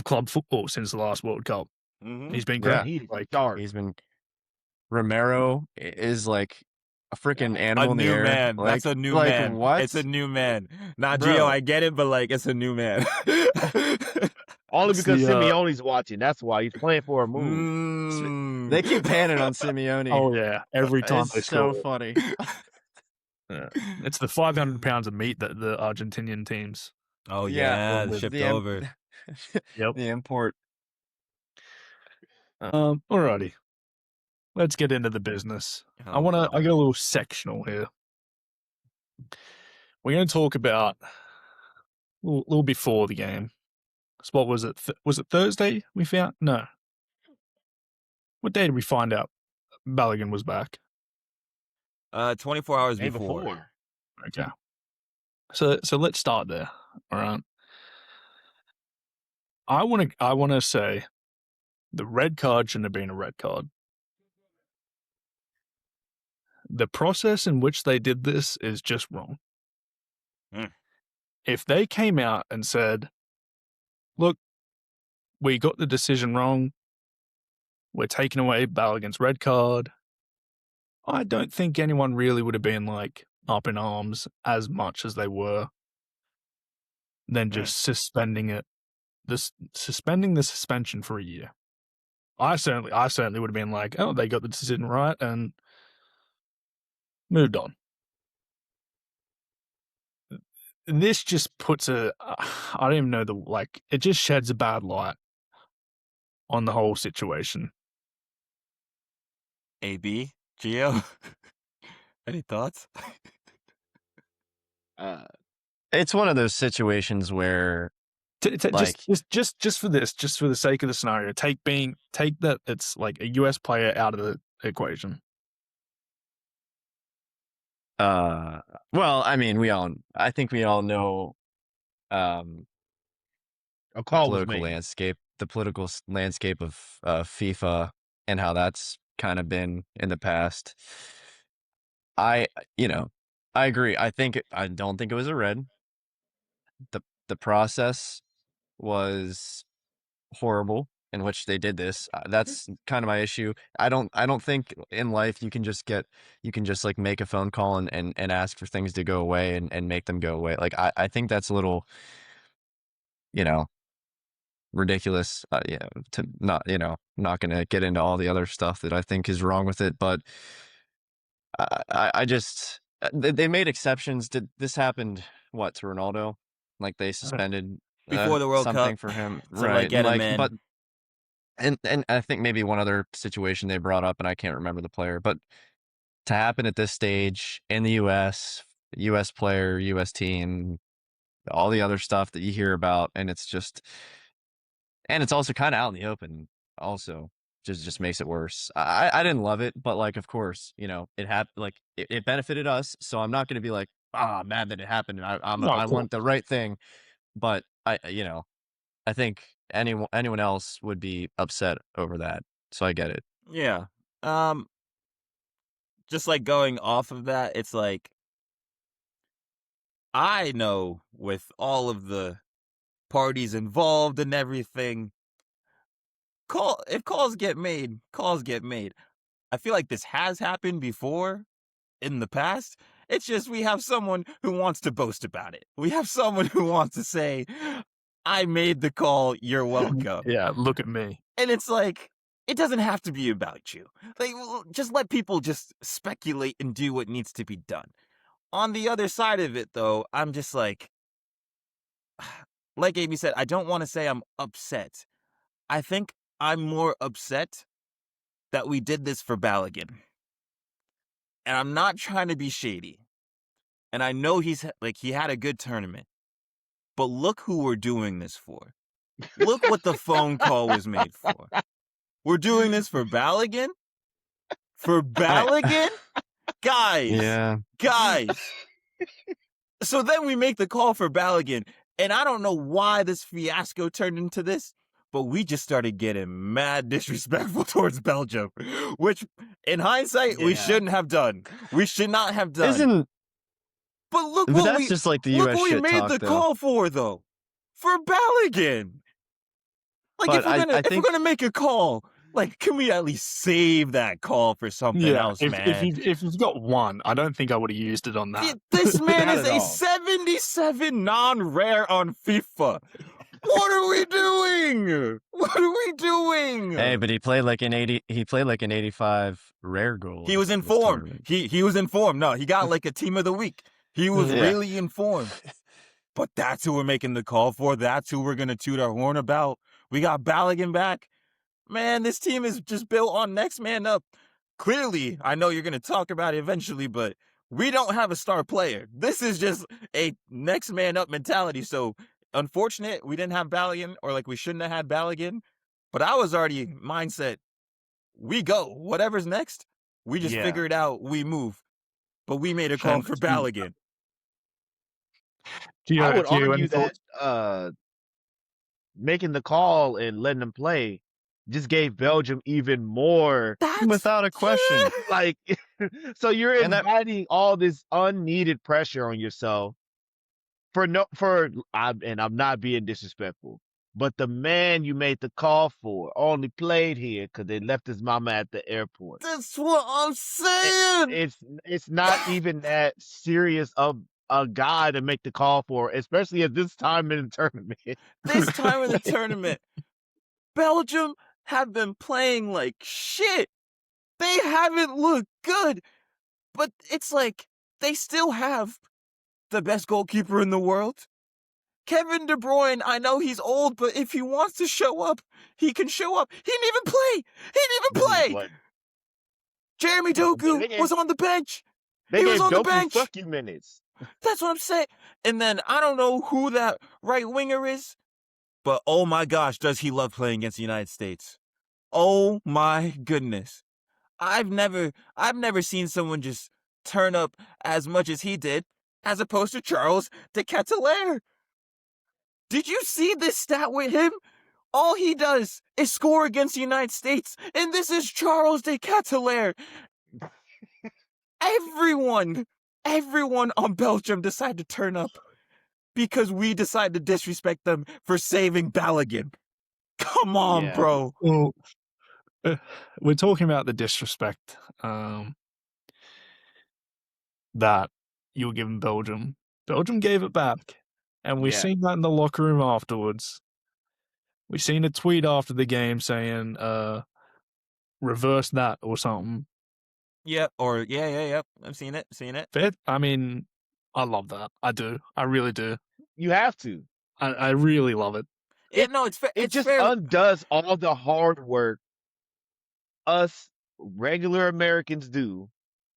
club football since the last World Cup. Mhm. He's been Yeah. great. Like, He's been. Romero is like a freaking animal A in the new air. man. Like, That's a new like man. what? It's a new man. Not Bro. Gio, I get it, but like it's a new man. Only It's because the, Simeone's watching. That's why he's playing for a move. They keep panning on Simeone. oh yeah, every time they It's so score. funny. Yeah. It's the 500 pounds of meat that the Argentinian teams. Oh Yeah, yeah, shipped over. Yep. The import. Alrighty. Let's get into the business. I got a little sectional here. We're going to talk about a little before the game. So what was it? Was it Thursday we found? No. What day did we find out Balogun was back? 24 hours Day before. Okay. So let's start there. All right. I want to say the red card shouldn't have been a red card. The process in which they did this is just wrong. If they came out and said, look, we got the decision wrong, we're taking away Balogun's red card, I don't think anyone really would have been like up in arms as much as they were than just suspending it, suspending the suspension for a year. I certainly would have been like, oh, they got the decision right and moved on. This just puts I don't even know it just sheds a bad light on the whole situation. AB, Gio, any thoughts? It's one of those situations where just for this, just for the sake of the scenario, take that it's like a US player out of the equation. Well, I mean, I think we all know A call was made. the political landscape of FIFA and how that's kind of been in the past. I agree. I don't think it was a red. The process was horrible in which they did this. That's kind of my issue. I don't think in life you can just like make a phone call and ask for things to go away and make them go away. Like I think that's a little, ridiculous. To not going to get into all the other stuff that I think is wrong with it, but I just they made exceptions. Did this happened to Ronaldo? Like they suspended before the World something Cup for him, to right? like get him in. But and I think maybe one other situation they brought up, and I can't remember the player, but to happen at this stage in the U.S., U.S. player, U.S. team, all the other stuff that you hear about, and it's also kind of out in the open. Also, just makes it worse. I didn't love it, but like, of course, it happened. Like it benefited us, so I'm not going to be like, mad that it happened. I want the right thing, but I think anyone else would be upset over that. So I get it. Yeah. Just like going off of that, it's like I know with all of the parties involved and everything, if calls get made, calls get made. I feel like this has happened before in the past. It's just we have someone who wants to boast about it. We have someone who wants to say, I made the call, you're welcome. Yeah, look at me. And it's like, it doesn't have to be about you. Like, just let people just speculate and do what needs to be done. On the other side of it, though, I'm just like Amy said, I don't want to say I'm upset. I think I'm more upset that we did this for Balogun. And I'm not trying to be shady. And I know he had a good tournament. But look who we're doing this for. Look what the phone call was made for. We're doing this for Balogun? For Balogun? Guys. Yeah. Guys. So then we make the call for Balogun. And I don't know why this fiasco turned into this, but we just started getting mad disrespectful towards Belgium, which in hindsight, we shouldn't have done. We should not have done. But look But what that's just like the look US what we shit made talk, the though. call for, though. For Balogun. Like, But if we're gonna make a call, like, can we at least save that call for something else, man? If you've got one, I don't think I would have used it on that. This man Not is at a all. 77 non-rare on FIFA. What are we doing? What are we doing? Hey, but he played like an 85 rare goal. He was this informed. tournament. He was informed. No, he got like a team of the week. He was really informed. But that's who we're making the call for. That's who we're going to toot our horn about. We got Balogun back. Man, this team is just built on next man up. Clearly, I know you're going to talk about it eventually, but we don't have a star player. This is just a next man up mentality. So, unfortunate we didn't have Balogun, or like we shouldn't have had Balogun. But I was already mindset, we go. Whatever's next, we just figure it out. We move. But we made a call for Balogun. I would argue that making the call and letting them play just gave Belgium even more. Without a question. Like, so you're inviting all this unneeded pressure on yourself and I'm not being disrespectful, but the man you made the call for only played here because they left his mama at the airport. That's what I'm saying. It's not even that serious of a guy to make the call for, especially at this time in the tournament. This time in the tournament, Belgium have been playing like shit. They haven't looked good, but it's like they still have the best goalkeeper in the world. Kevin De Bruyne, I know he's old, but if he wants to show up, he can show up. He didn't even play. Jeremy Doku was on the bench. They was gave on the Doku bench. fuck you minutes. That's what I'm saying. And then I don't know who that right winger is, but oh my gosh, does he love playing against the United States? Oh my goodness. I've never seen someone just turn up as much as he did, as opposed to Charles de Ketelaere. Did you see this stat with him? All he does is score against the United States, and this is Charles de Ketelaere. Everyone on Belgium decided to turn up because we decided to disrespect them for saving Balogun. Come on, bro. Well, we're talking about the disrespect that you were giving Belgium. Belgium gave it back, and we've seen that in the locker room afterwards. We seen a tweet after the game saying, reverse that or something. Yep. Or yeah. I've seen it. I mean, I love that. I do. I really do. You have to. I really love it. Yeah, no, it's fair. It It's just fair. undoes all the hard work us regular Americans do,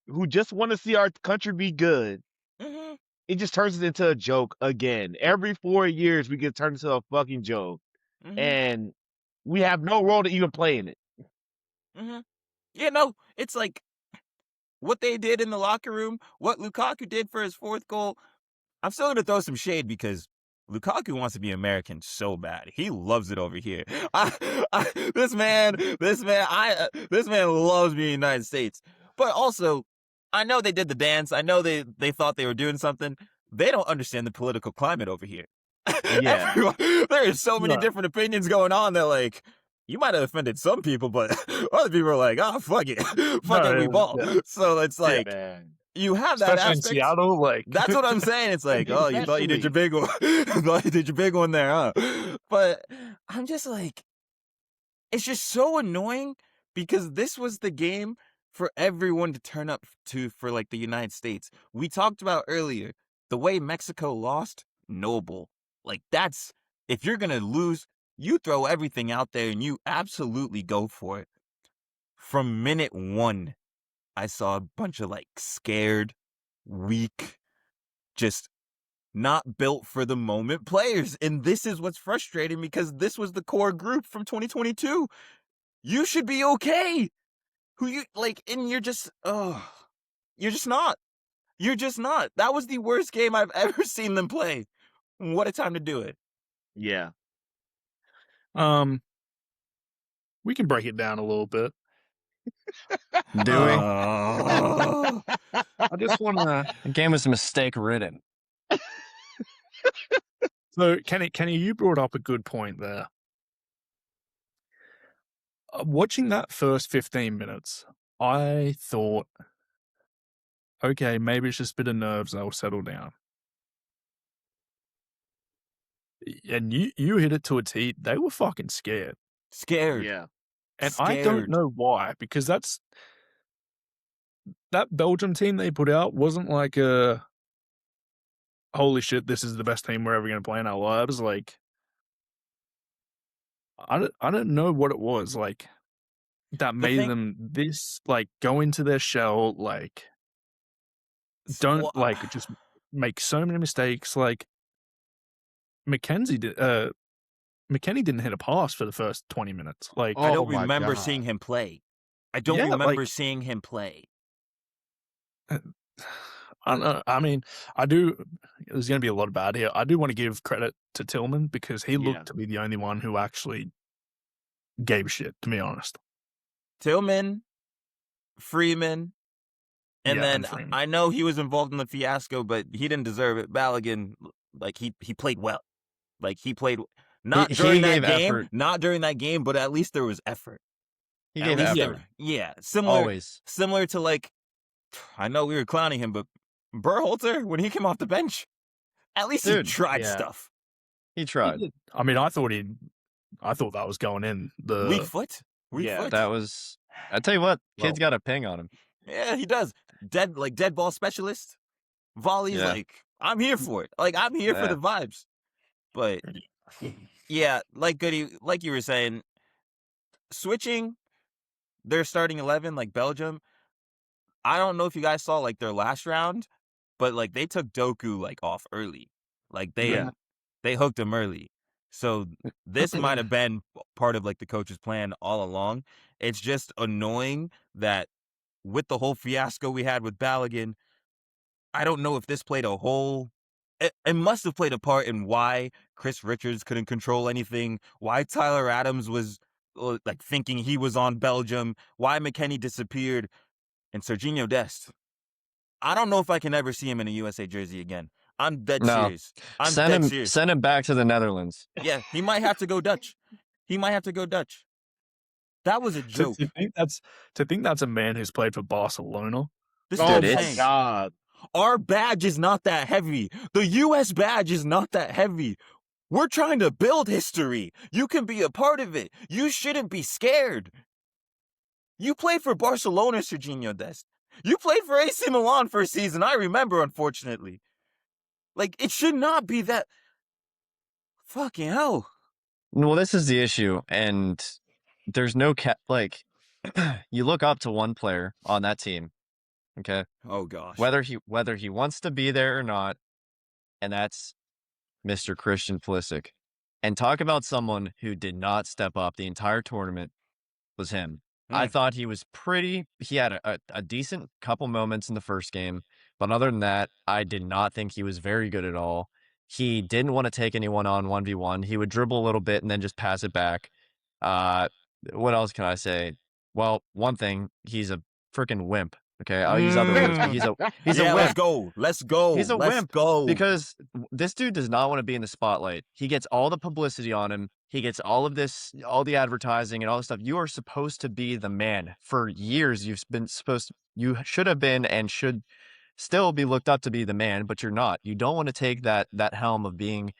who just want to see our country be good. Mhm. It just turns it into a joke again. Every 4 years, we get turned into a fucking joke, Mhm. and we have no role to even play in it. Mhm. Yeah, no, it's like what they did in the locker room, what Lukaku did for his 4th goal. I'm still gonna throw some shade because Lukaku wants to be American so bad. He loves it over here. This man loves being United States. But also, I know they did the dance. I know they thought they were doing something. They don't understand the political climate over here. Yeah. There are so many different opinions going on that, like, you might have offended some people, but other people are like, oh, fuck it. Fuck every ball. Yeah. So it's like, Man. you have that Especially in aspect. Seattle, like That's what I'm saying. It's like, oh, you thought you did your big one. Thought you did your big one there, huh? But I'm just like, it's just so annoying because this was the game for everyone to turn up to for like the United States. We talked about earlier the way Mexico lost, noble. Like that's, if you're gonna lose, you throw everything out there and you absolutely go for it. From minute 1, I saw a bunch of like scared, weak, just not built for the moment players. And this is what's frustrating because this was the core group from 2022. You should be okay. Who you like, and you're just not. You're just not. That was the worst game I've ever seen them play. What a time to do it. Yeah. We can break it down a little bit. Do we? Oh. I just want to. The game was mistake ridden. So, Kenny, you brought up a good point there. Watching that first 15 minutes, I thought, okay, maybe it's just a bit of nerves. They'll settle down. And you hit it to a T. They were fucking scared. Scared. Yeah. And Scared. I don't know why, because that Belgium team they put out wasn't like a holy shit, this is the best team we're ever going to play in our lives. Like, I don't know what it was like that made them this, like, go into their shell, like, don't like just make so many mistakes. Like, McKennie didn't hit a pass for the first 20 minutes. Like, I don't Oh my remember God. seeing him play. I don't Yeah, remember like- seeing him play. I don't know. I mean, I do. There's going to be a lot of bad here. I do want to give credit to Tillman because he Yeah. looked to be the only one who actually gave a shit, to be honest. Tillman, Freeman, and Yeah, then and Freeman. I know he was involved in the fiasco, but he didn't deserve it. Balogun, like he played well. Like he played not He during that gave game, effort. not during that game, but at least there was effort. He At gave least effort. yeah, similar Always. similar to like, I know we were clowning him, but Berhalter when he came off the bench, at least Dude, he tried yeah. stuff. He tried. I mean, I thought that was going in. Weak foot. Yeah, That was. I tell you what, kid's got a ping on him. Yeah, he does. Dead ball specialist. Volleys, Yeah. like, I'm here for it. Like, I'm here for Yeah. the vibes. But, yeah, like Goody, like you were saying, switching their starting 11, like Belgium, I don't know if you guys saw, like, their last round, but, like, they took Doku, like, off early. Like, they hooked him early. So this might have been part of, like, the coach's plan all along. It's just annoying that with the whole fiasco we had with Balogun, I don't know if this played a whole... It must have played a part in why Chris Richards couldn't control anything, why Tyler Adams was like thinking he was on Belgium, why McKennie disappeared, and Serginho Dest. I don't know if I can ever see him in a USA jersey again. I'm dead No. serious. I'm dead serious. Send him back to the Netherlands. Yeah, he might have to go Dutch. That was a joke. To think that's a man who's played for Barcelona. This Oh is Dude, my insane. God. Our badge is not that heavy. The U.S. badge is not that heavy. We're trying to build history. You can be a part of it. You shouldn't be scared. You played for Barcelona, Serginho Dest. You played for AC Milan for a season, I remember, unfortunately. Like, it should not be that... Fucking hell. Well, this is the issue, and there's no like, you look up to one player on that team, okay? Oh, gosh. Whether he wants to be there or not, and that's Mr. Christian Pulisic. And talk about someone who did not step up the entire tournament was him. I thought he was he had a decent couple moments in the first game, but other than that, I did not think he was very good at all. He didn't want to take anyone on 1v1. He would dribble a little bit and then just pass it back. What else can I say? Well, one thing, he's a freaking wimp. Okay, I'll use other words, but he's a wimp. Let's go. He's a wimp because this dude does not want to be in the spotlight. He gets all the publicity on him. He gets all of this, all the advertising and all this stuff. You are supposed to be the man. For years, you should have been and should still be looked up to be the man, but you're not. You don't want to take that helm of being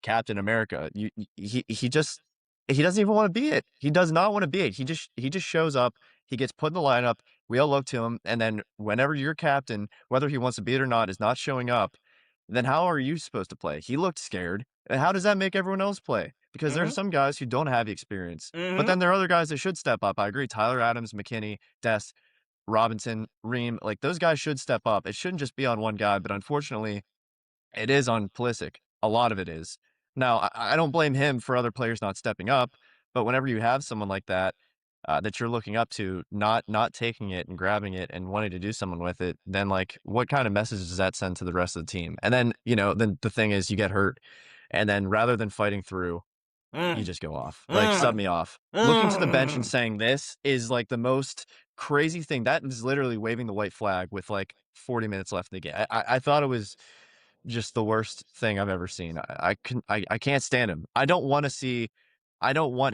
Captain America. He doesn't even want to be it. He does not want to be it. He just shows up. He gets put in the lineup. We all look to him, and then whenever your captain, whether he wants to be it or not, is not showing up, then how are you supposed to play? He looked scared. And how does that make everyone else play? Because there's some guys who don't have the experience. But then there are other guys that should step up. I agree. Tyler Adams, McKinney, Dest, Robinson, Ream, like those guys should step up. It shouldn't just be on one guy, but unfortunately, it is on Pulisic. A lot of it is. Now, I don't blame him for other players not stepping up, but whenever you have someone like that, that you're looking up to, not taking it and grabbing it and wanting to do something with it, then like what kind of message does that send to the rest of the team? And then, then the thing is you get hurt. And then rather than fighting through, you just go off. Like, sub me off. Looking to the bench and saying this is like the most crazy thing. That is literally waving the white flag with like 40 minutes left in the game. I thought it was just the worst thing I've ever seen. I can't stand him. I don't want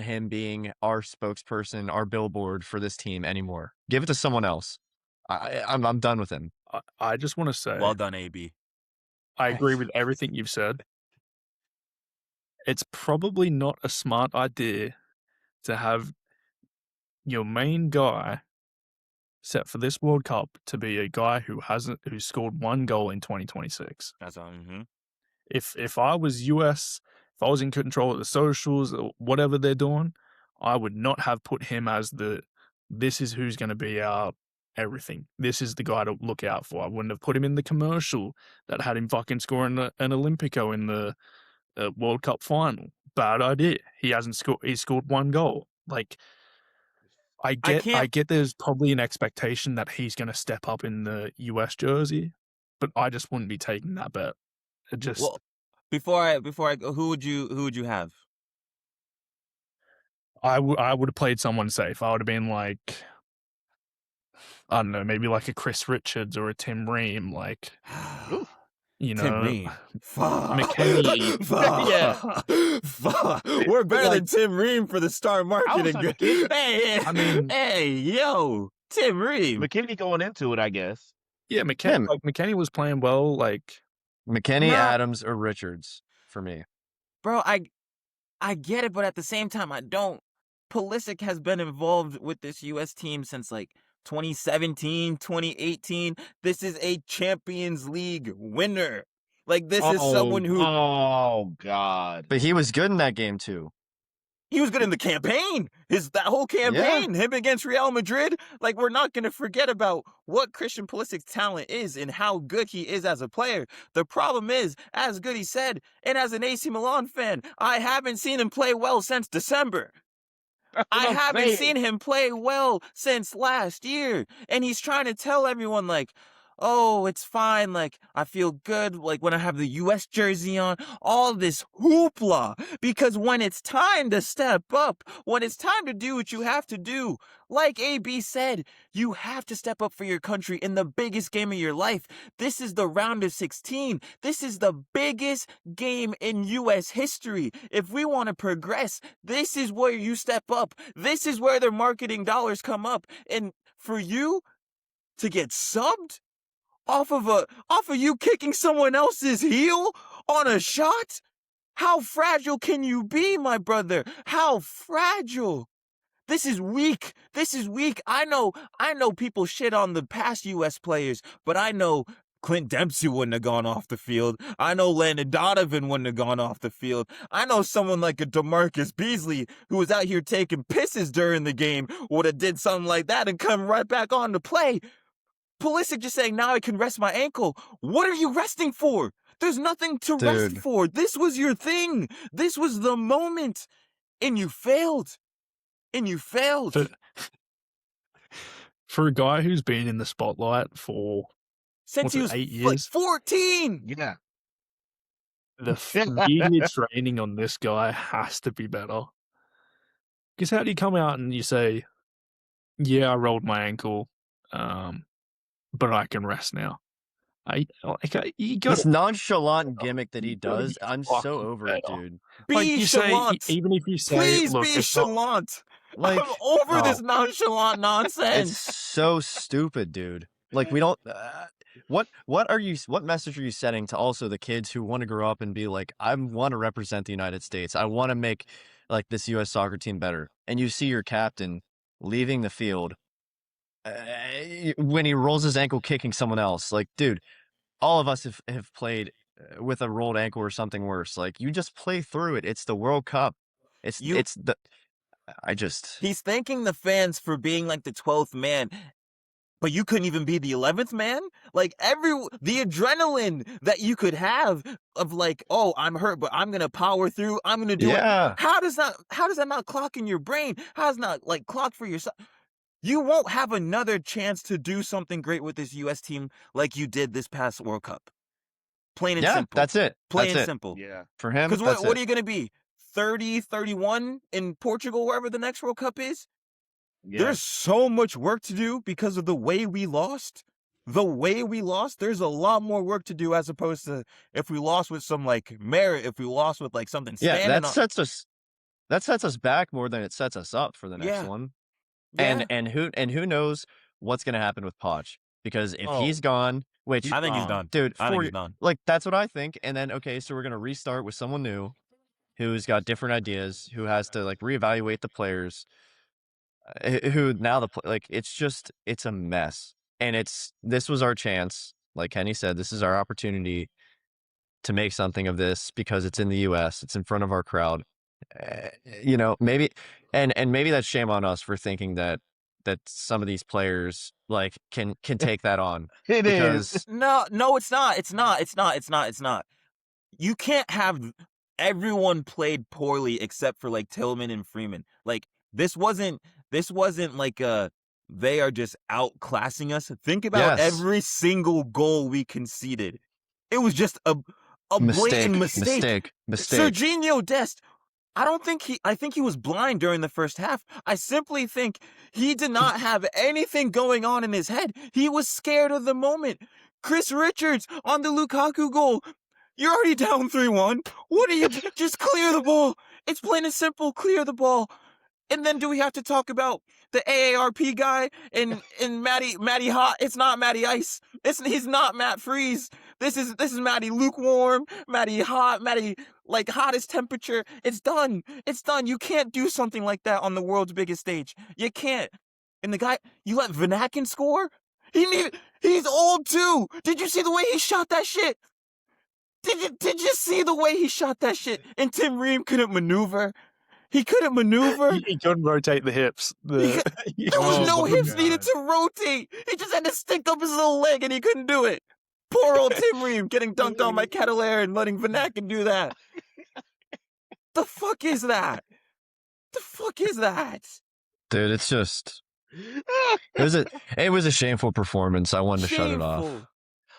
him being our spokesperson, our billboard for this team anymore. Give it to someone else. I'm done with him. I just want to say, well done, AB. I agree with everything you've said. It's probably not a smart idea to have your main guy set for this World Cup to be a guy who scored one goal in 2026. That's all. If I was US, if I was in control of the socials or whatever they're doing, I would not have put him as this is who's going to be our everything. This is the guy to look out for. I wouldn't have put him in the commercial that had him fucking scoring an Olympico in the World Cup final. Bad idea. He hasn't scored. He scored one goal. Like, I get there's probably an expectation that he's going to step up in the US jersey, but I just wouldn't be taking that bet. Well, before I go, who would you have? I would have played someone safe. I would have been like, I don't know, maybe like a Chris Richards or a Tim Ream, like, Tim Ream. McKinney. We're better than Tim Ream for the star marketing. Hey, yo, Tim Ream. McKinney going into it, I guess. Yeah, McKinney was playing well. Like McKinney, Adams, or Richards for me. Bro, I get it, but at the same time, I don't. Pulisic has been involved with this U.S. team since like 2017, 2018. This is a Champions League winner. Like, this is someone who... Oh, God. But he was good in that game, too. He was good in the campaign. That whole campaign, him against Real Madrid. Like, we're not going to forget about what Christian Pulisic's talent is and how good he is as a player. The problem is, as Goody said, and as an AC Milan fan, I haven't seen him play well since December. I haven't seen him play well since last year. And he's trying to tell everyone, like, oh, it's fine. Like, I feel good. Like, when I have the U.S. jersey on, all this hoopla. Because when it's time to step up, when it's time to do what you have to do, like AB said, you have to step up for your country in the biggest game of your life. This is the round of 16. This is the biggest game in U.S. history. If we want to progress, this is where you step up. This is where their marketing dollars come up. And for you to get subbed off of you kicking someone else's heel on a shot? How fragile can you be, my brother? How fragile? This is weak. This is weak. I know people shit on the past U.S. players, but I know Clint Dempsey wouldn't have gone off the field. I know Landon Donovan wouldn't have gone off the field. I know someone like a DeMarcus Beasley, who was out here taking pisses during the game, would have did something like that and come right back on to play. Pulisic just saying, now I can rest my ankle. What are you resting for? There's nothing to rest for. This was your thing. This was the moment. And you failed. For a guy who's been in the spotlight for since he was 8 years, like 14. Yeah. The media training on this guy has to be better. Because how do you come out and you say, yeah, I rolled my ankle, but I can rest now? This nonchalant gimmick that he does, I'm so over it, dude. Be chalant. Even if you say, please look, be chalant. Like, I'm over this nonchalant nonsense. It's so stupid, dude. Like, we don't. What message are you sending to also the kids who want to grow up and be like, I want to represent the United States. I want to make like this U.S. soccer team better. And you see your captain leaving the field when he rolls his ankle kicking someone else. Like, dude, all of us have played with a rolled ankle or something worse. Like, you just play through it. It's the World Cup. He's thanking the fans for being like the 12th man, but you couldn't even be the 11th man. Like the adrenaline that you could have of like, oh, I'm hurt, but I'm gonna power through. I'm gonna do it. How does that not clock in your brain? How does not like clock for yourself? You won't have another chance to do something great with this U.S. team like you did this past World Cup. Plain and simple. That's it. Plain and simple. Yeah. For him, because what are you gonna be? 30, 31 in Portugal, wherever the next World Cup is? Yeah. There's so much work to do because of the way we lost. There's a lot more work to do as opposed to if we lost with some like merit, if we lost with like something standing that sets us back more than it sets us up for the next one. Yeah. And who knows what's gonna happen with Poch. Because if he's gone, which I think he's done. Dude, I think he's done. Like that's what I think. And then so we're gonna restart with someone new who's got different ideas, who has to like reevaluate the players, who now it's a mess. And this was our chance. Like Kenny said, this is our opportunity to make something of this because it's in the U.S. It's in front of our crowd. Maybe, and maybe that's shame on us for thinking that some of these players like can take that on. It is. No, it's not. It's not. You can't have everyone played poorly except for like Tillman and Freeman. Like this wasn't like they are just outclassing us. Think about every single goal we conceded. It was just a blatant mistake. Serginho Dest, I think he was blind during the first half. I simply think he did not have anything going on in his head. He was scared of the moment. Chris Richards on the Lukaku goal. You're already down 3-1. What are you? Just clear the ball. It's plain and simple. Clear the ball. And then do we have to talk about the AARP guy and Matty Hot? It's not Matty Ice. He's not Matt Freeze. This is Matty lukewarm, Matty hot, Matty like hottest temperature. It's done. You can't do something like that on the world's biggest stage. You can't. And the guy, you let Vanaken score? He's old too. Did you see the way he shot that shit? Did you see the way he shot that shit? And Tim Ream couldn't maneuver. He couldn't maneuver. He couldn't rotate the hips. There was no hips needed to rotate. He just had to stick up his little leg and he couldn't do it. Poor old Tim Ream getting dunked on by Cadillac and letting Vanaken do that. The fuck is that? Dude, it's just it was a shameful performance. I wanted to shut it off.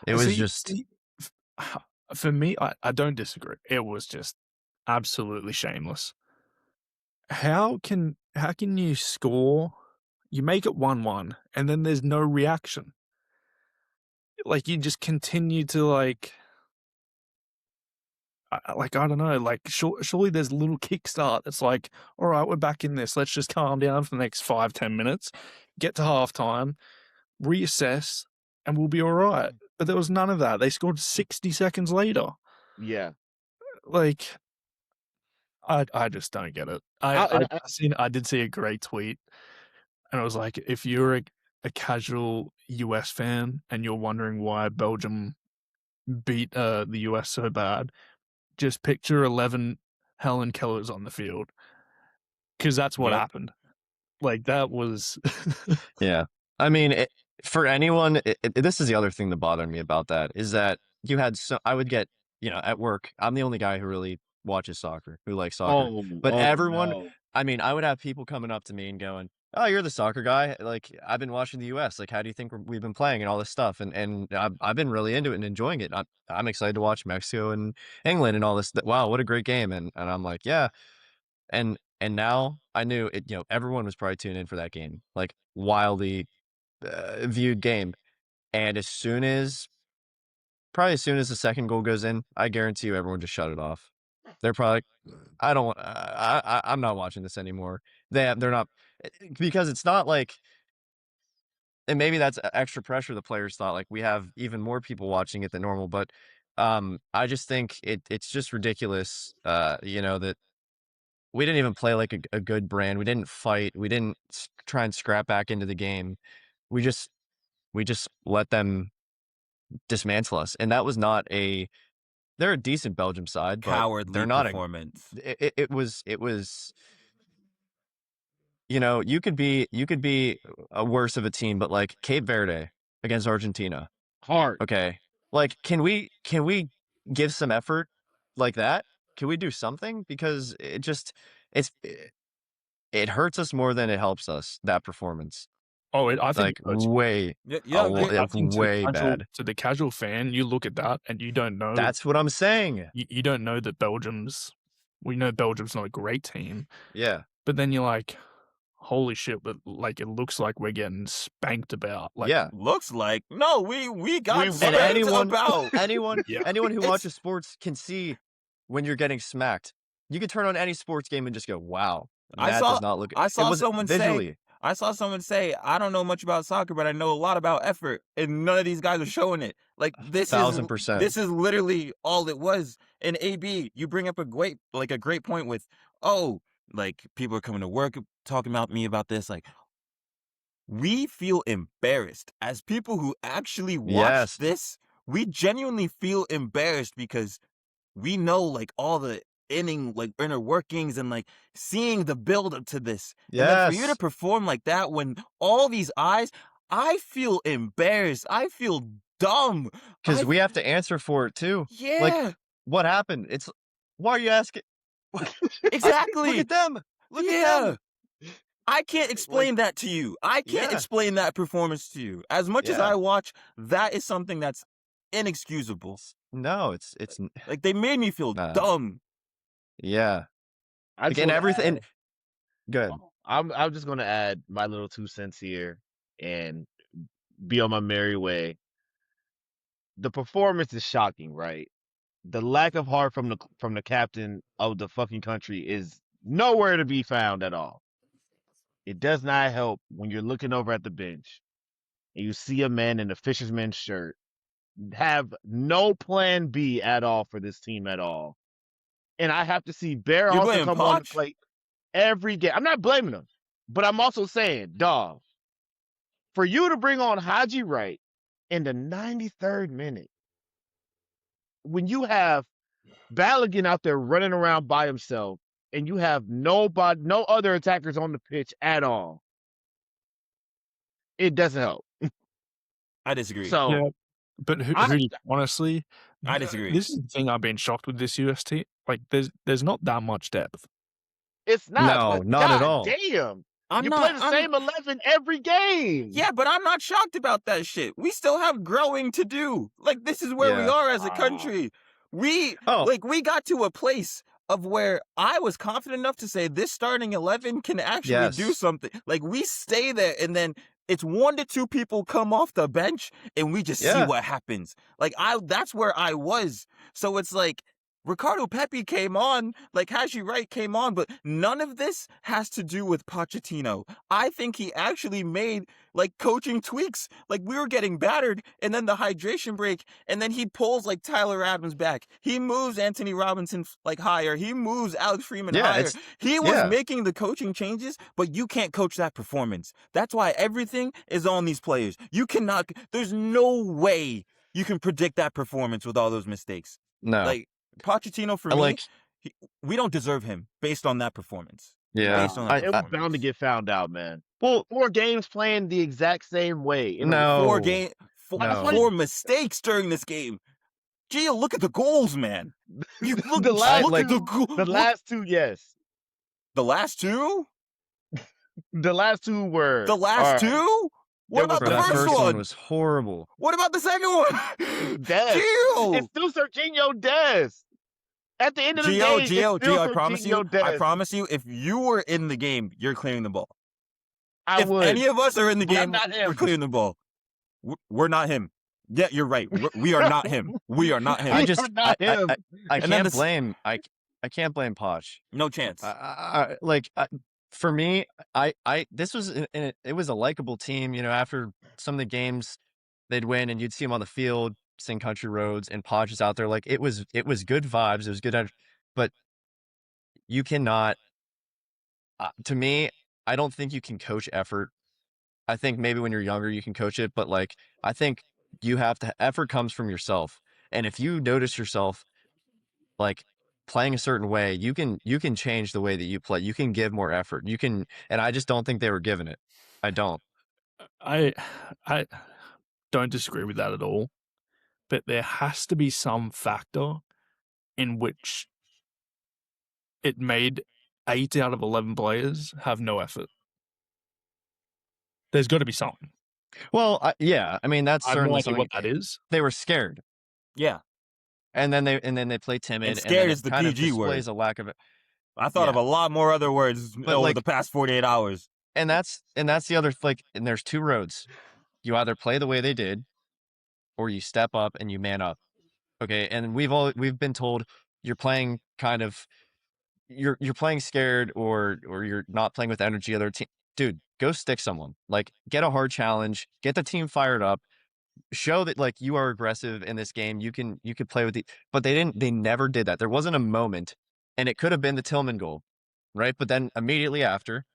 It was just for me, I don't disagree. It was just absolutely shameless. How can you score? You make it 1-1, and then there's no reaction. Like you just continue to I don't know. Like surely there's a little kickstart. It's like, all right, we're back in this. Let's just calm down for the next 5-10 minutes, get to halftime, reassess, and we'll be all right. But there was none of that. They scored 60 seconds later. Yeah. Like I just don't get it. I did see a great tweet, and it was like, if you're a casual US fan and you're wondering why Belgium beat the US so bad, just picture 11 Haaland killers on the field, because that's what happened. Like, that was Yeah. I mean, for anyone, this is the other thing that bothered me about that, is that you had I would get, at work, I'm the only guy who really watches soccer, who likes soccer. But everyone, no. I mean, I would have people coming up to me and going, "Oh, you're the soccer guy. Like, I've been watching the US. Like, how do you think we've been playing and all this stuff?" And I've been really into it and enjoying it. I'm excited to watch Mexico and England and all this. Wow, what a great game. And I'm like, yeah. And now I knew it, everyone was probably tuned in for that game, like wildly viewed game. And probably as soon as the second goal goes in, I guarantee you everyone just shut it off. They're probably like, I don't want, I'm not watching this anymore. They're not, because it's not like, and maybe that's extra pressure the players thought, like, we have even more people watching it than normal. But I just think it's just ridiculous, that we didn't even play like a good brand. We didn't fight. We didn't try and scrap back into the game. We just let them dismantle us. And that was not they're a decent Belgium side, but Cowardly they're not performance. It was, you could be a worse of a team, but like Cape Verde against Argentina. Hard. Okay. Like, can we give some effort like that? Can we do something? Because it hurts us more than it helps us, that performance. I think Like, way bad. To the casual fan, you look at that and you don't know. That's what I'm saying. You don't know that we know Belgium's not a great team. Yeah. But then you're like, holy shit, but like, it looks like we're getting spanked about. Like, yeah. Looks like, no, we got spanked about. Anyone who watches sports can see when you're getting smacked. You can turn on any sports game and just go, wow, does not look. I saw someone visually. say, I don't know much about soccer, but I know a lot about effort, and none of these guys are showing it. Like, this 1,000%. This is literally all it was. And AB, you bring up a great point with, like, people are coming to work talking about me about this. Like, we feel embarrassed as people who actually watch this. We genuinely feel embarrassed because we know, like, all the inner workings and like seeing the build up to this. Yes. And then for you to perform like that when all these eyes, I feel embarrassed. I feel dumb. Because we have to answer for it too. Yeah. Like, what happened? Why are you asking? Exactly. Look at them. Look at them. I can't explain that to you. I can't explain that performance to you. As much as I watch, that is something that's inexcusable. No, it's like, they made me feel dumb. Yeah. Again, everything. Good. I'm just gonna add my little 2 cents here and be on my merry way. The performance is shocking, right? The lack of heart from the captain of the fucking country is nowhere to be found at all. It does not help when you're looking over at the bench and you see a man in a fisherman's shirt have no plan B at all for this team at all. And I have to see Bear also come on to play every game. I'm not blaming him, but I'm also saying, dog, for you to bring on Haji Wright in the 93rd minute, when you have Balogun out there running around by himself and you have no other attackers on the pitch at all, it doesn't help. I disagree. So, yeah, but honestly, I disagree. This is the thing I've been shocked with this US team. Like, there's not that much depth. It's not. No, not at all. Damn. You play the same 11 every game. Yeah, but I'm not shocked about that shit. We still have growing to do. Like, this is where we are as a country. We got to a place of where I was confident enough to say this starting 11 can actually do something. Like, we stay there, and then it's 1 to 2 people come off the bench, and we just see what happens. Like, that's where I was. So it's like, Ricardo Pepi came on, like Hashi Wright came on, but none of this has to do with Pochettino. I think he actually made like coaching tweaks. Like we were getting battered, and then the hydration break, and then he pulls like Tyler Adams back. He moves Anthony Robinson like higher. He moves Alex Freeman higher. He was making the coaching changes, but you can't coach that performance. That's why everything is on these players. You cannot. There's no way you can predict that performance with all those mistakes. No. Like Pochettino, for me, we don't deserve him based on that performance. Yeah. Based on that It was performance. bound to get found out, man. Well, 4 games playing the exact same way. Four mistakes during this game. Gio, look at the goals, man. You look, the last look at the goals. The last 2, yes. The last 2? The last 2 were. The last 2? What about the first one? Was horrible. What about the second one? Dest. It's still Serginho Dest. At the end of the day, Gio, I promise you, if you were in the game, you're clearing the ball. If any of us are in the game, we're clearing the ball. We're not him. Yeah, you're right. We are not him. We are not him. I can't blame. I can't blame Poch. No chance. For me, this was it was a likable team. You know, after some of the games, they'd win, and you'd see them on the field, sing country roads, and Poch is out there. Like it was good vibes. It was good, but you cannot. To me, I don't think you can coach effort. I think maybe when you're younger you can coach it, but like I think you have to. Effort comes from yourself, and if you notice yourself, like playing a certain way, you can change the way that you play. You can give more effort. You can, and I just don't think they were giving it. I don't. I don't disagree with that at all, but there has to be some factor in which it made 8 out of 11 players have no effort. There's got to be something. Well, yeah. I mean, that's certainly something. What that is. They were scared. Yeah. And then they play timid. And scared is the kind PG of word. Displays a lack of it. I thought of a lot more other words over the past 48 hours. And that's the other, like, and there's 2 roads. You either play the way they did, or you step up and you man up. Okay, and we've been told you're playing kind of, you're playing scared, or you're not playing with energy. Other team, dude, go stick someone. Like, get a hard challenge, get the team fired up. Show that like you are aggressive in this game. You could play with but they never did that. There wasn't a moment, and it could have been the Tillman goal, right? But then immediately after,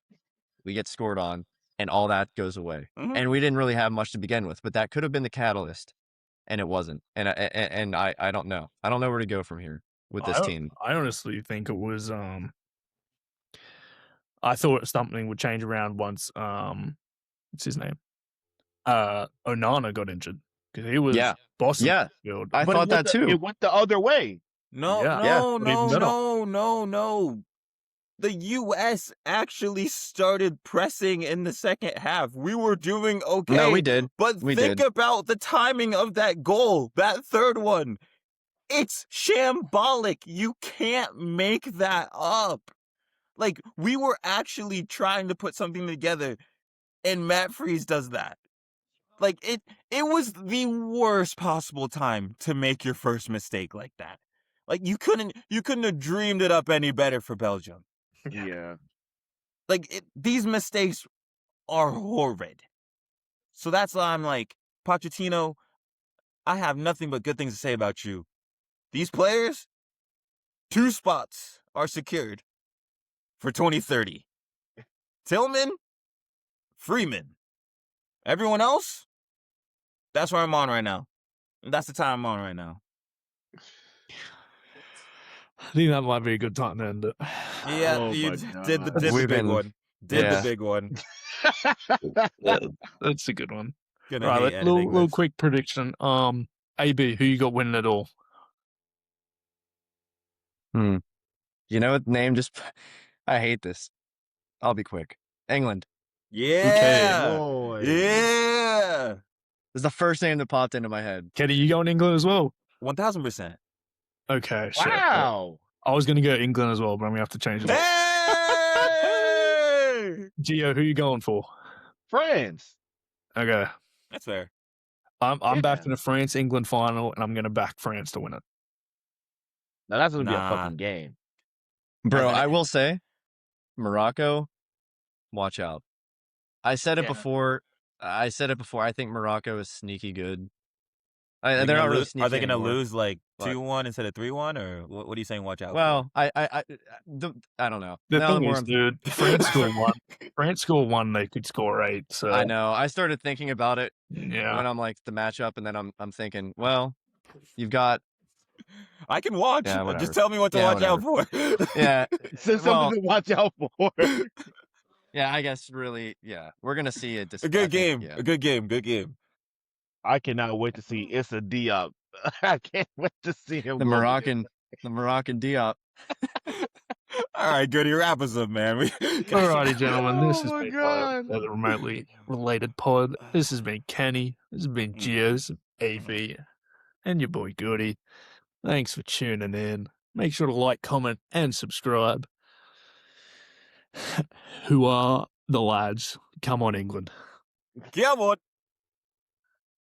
we get scored on, and all that goes away. Mm-hmm. And we didn't really have much to begin with, but that could have been the catalyst, and it wasn't. And I don't know. I don't know where to go from here with this team. I honestly think it was. I thought something would change around once. What's his name? Onana got injured because he was bossing the field. I thought that too. It went the other way. No. The U.S. actually started pressing in the second half. We were doing okay. No, we did. But think about the timing of that goal, that third one. It's shambolic. You can't make that up. Like, we were actually trying to put something together, and Matt Freese does that. Like, it was the worst possible time to make your first mistake like that. Like, you couldn't have dreamed it up any better for Belgium. Yeah. Like, these mistakes are horrid. So that's why I'm like, Pochettino, I have nothing but good things to say about you. These players, 2 spots are secured for 2030. Tillman, Freeman. Everyone else, that's where I'm on right now. That's the time I'm on right now. I think that might be a good time to end it. Yeah, you did the big one. The big one. That's a good one. Right, little quick prediction. AB, who you got winning it all? You know what name just... I hate this. I'll be quick. England. Yeah. Okay. Yeah. This is the first name that popped into my head. Kenny, you going England as well? 1000%. Okay. Wow. Shit. I was going to go England as well, but I'm going to have to change it. Hey! Gio, who you going for? France. Okay. That's fair. I'm backing a France-England final, and I'm going to back France to win it. Now that's gonna be a Nah. fucking game. Bro, think- I will say, Morocco, watch out. I said it Yeah. before. I think Morocco is sneaky good. They're They're gonna not really lose- sneaky Are they going to anymore, lose like but- 2-1 instead of 3-1, or what are you saying? Watch out. Well, I don't know. The Now thing more is, I'm- dude, France score one. France score one. They could score 8. So I know. I started thinking about it yeah. when I'm like the matchup, and then I'm thinking, well, you've got I can watch. Yeah, whatever. Just tell me what to Yeah, watch out for. yeah, It's well, something to watch out for. yeah. I guess really, yeah. We're gonna see it. A good game. A good game. Good game. I cannot wait to see Issa Diop. I can't wait to see him. The Moroccan Diop. All right, Goody, wrap us up, man. Alrighty, gentlemen. This has Oh my been God. the remotely related pod. This has been Kenny. This has been Geos, AV, and your boy Goody. Thanks for tuning in. Make sure to like, comment, and subscribe. Who are the lads? Come on, England. Come on.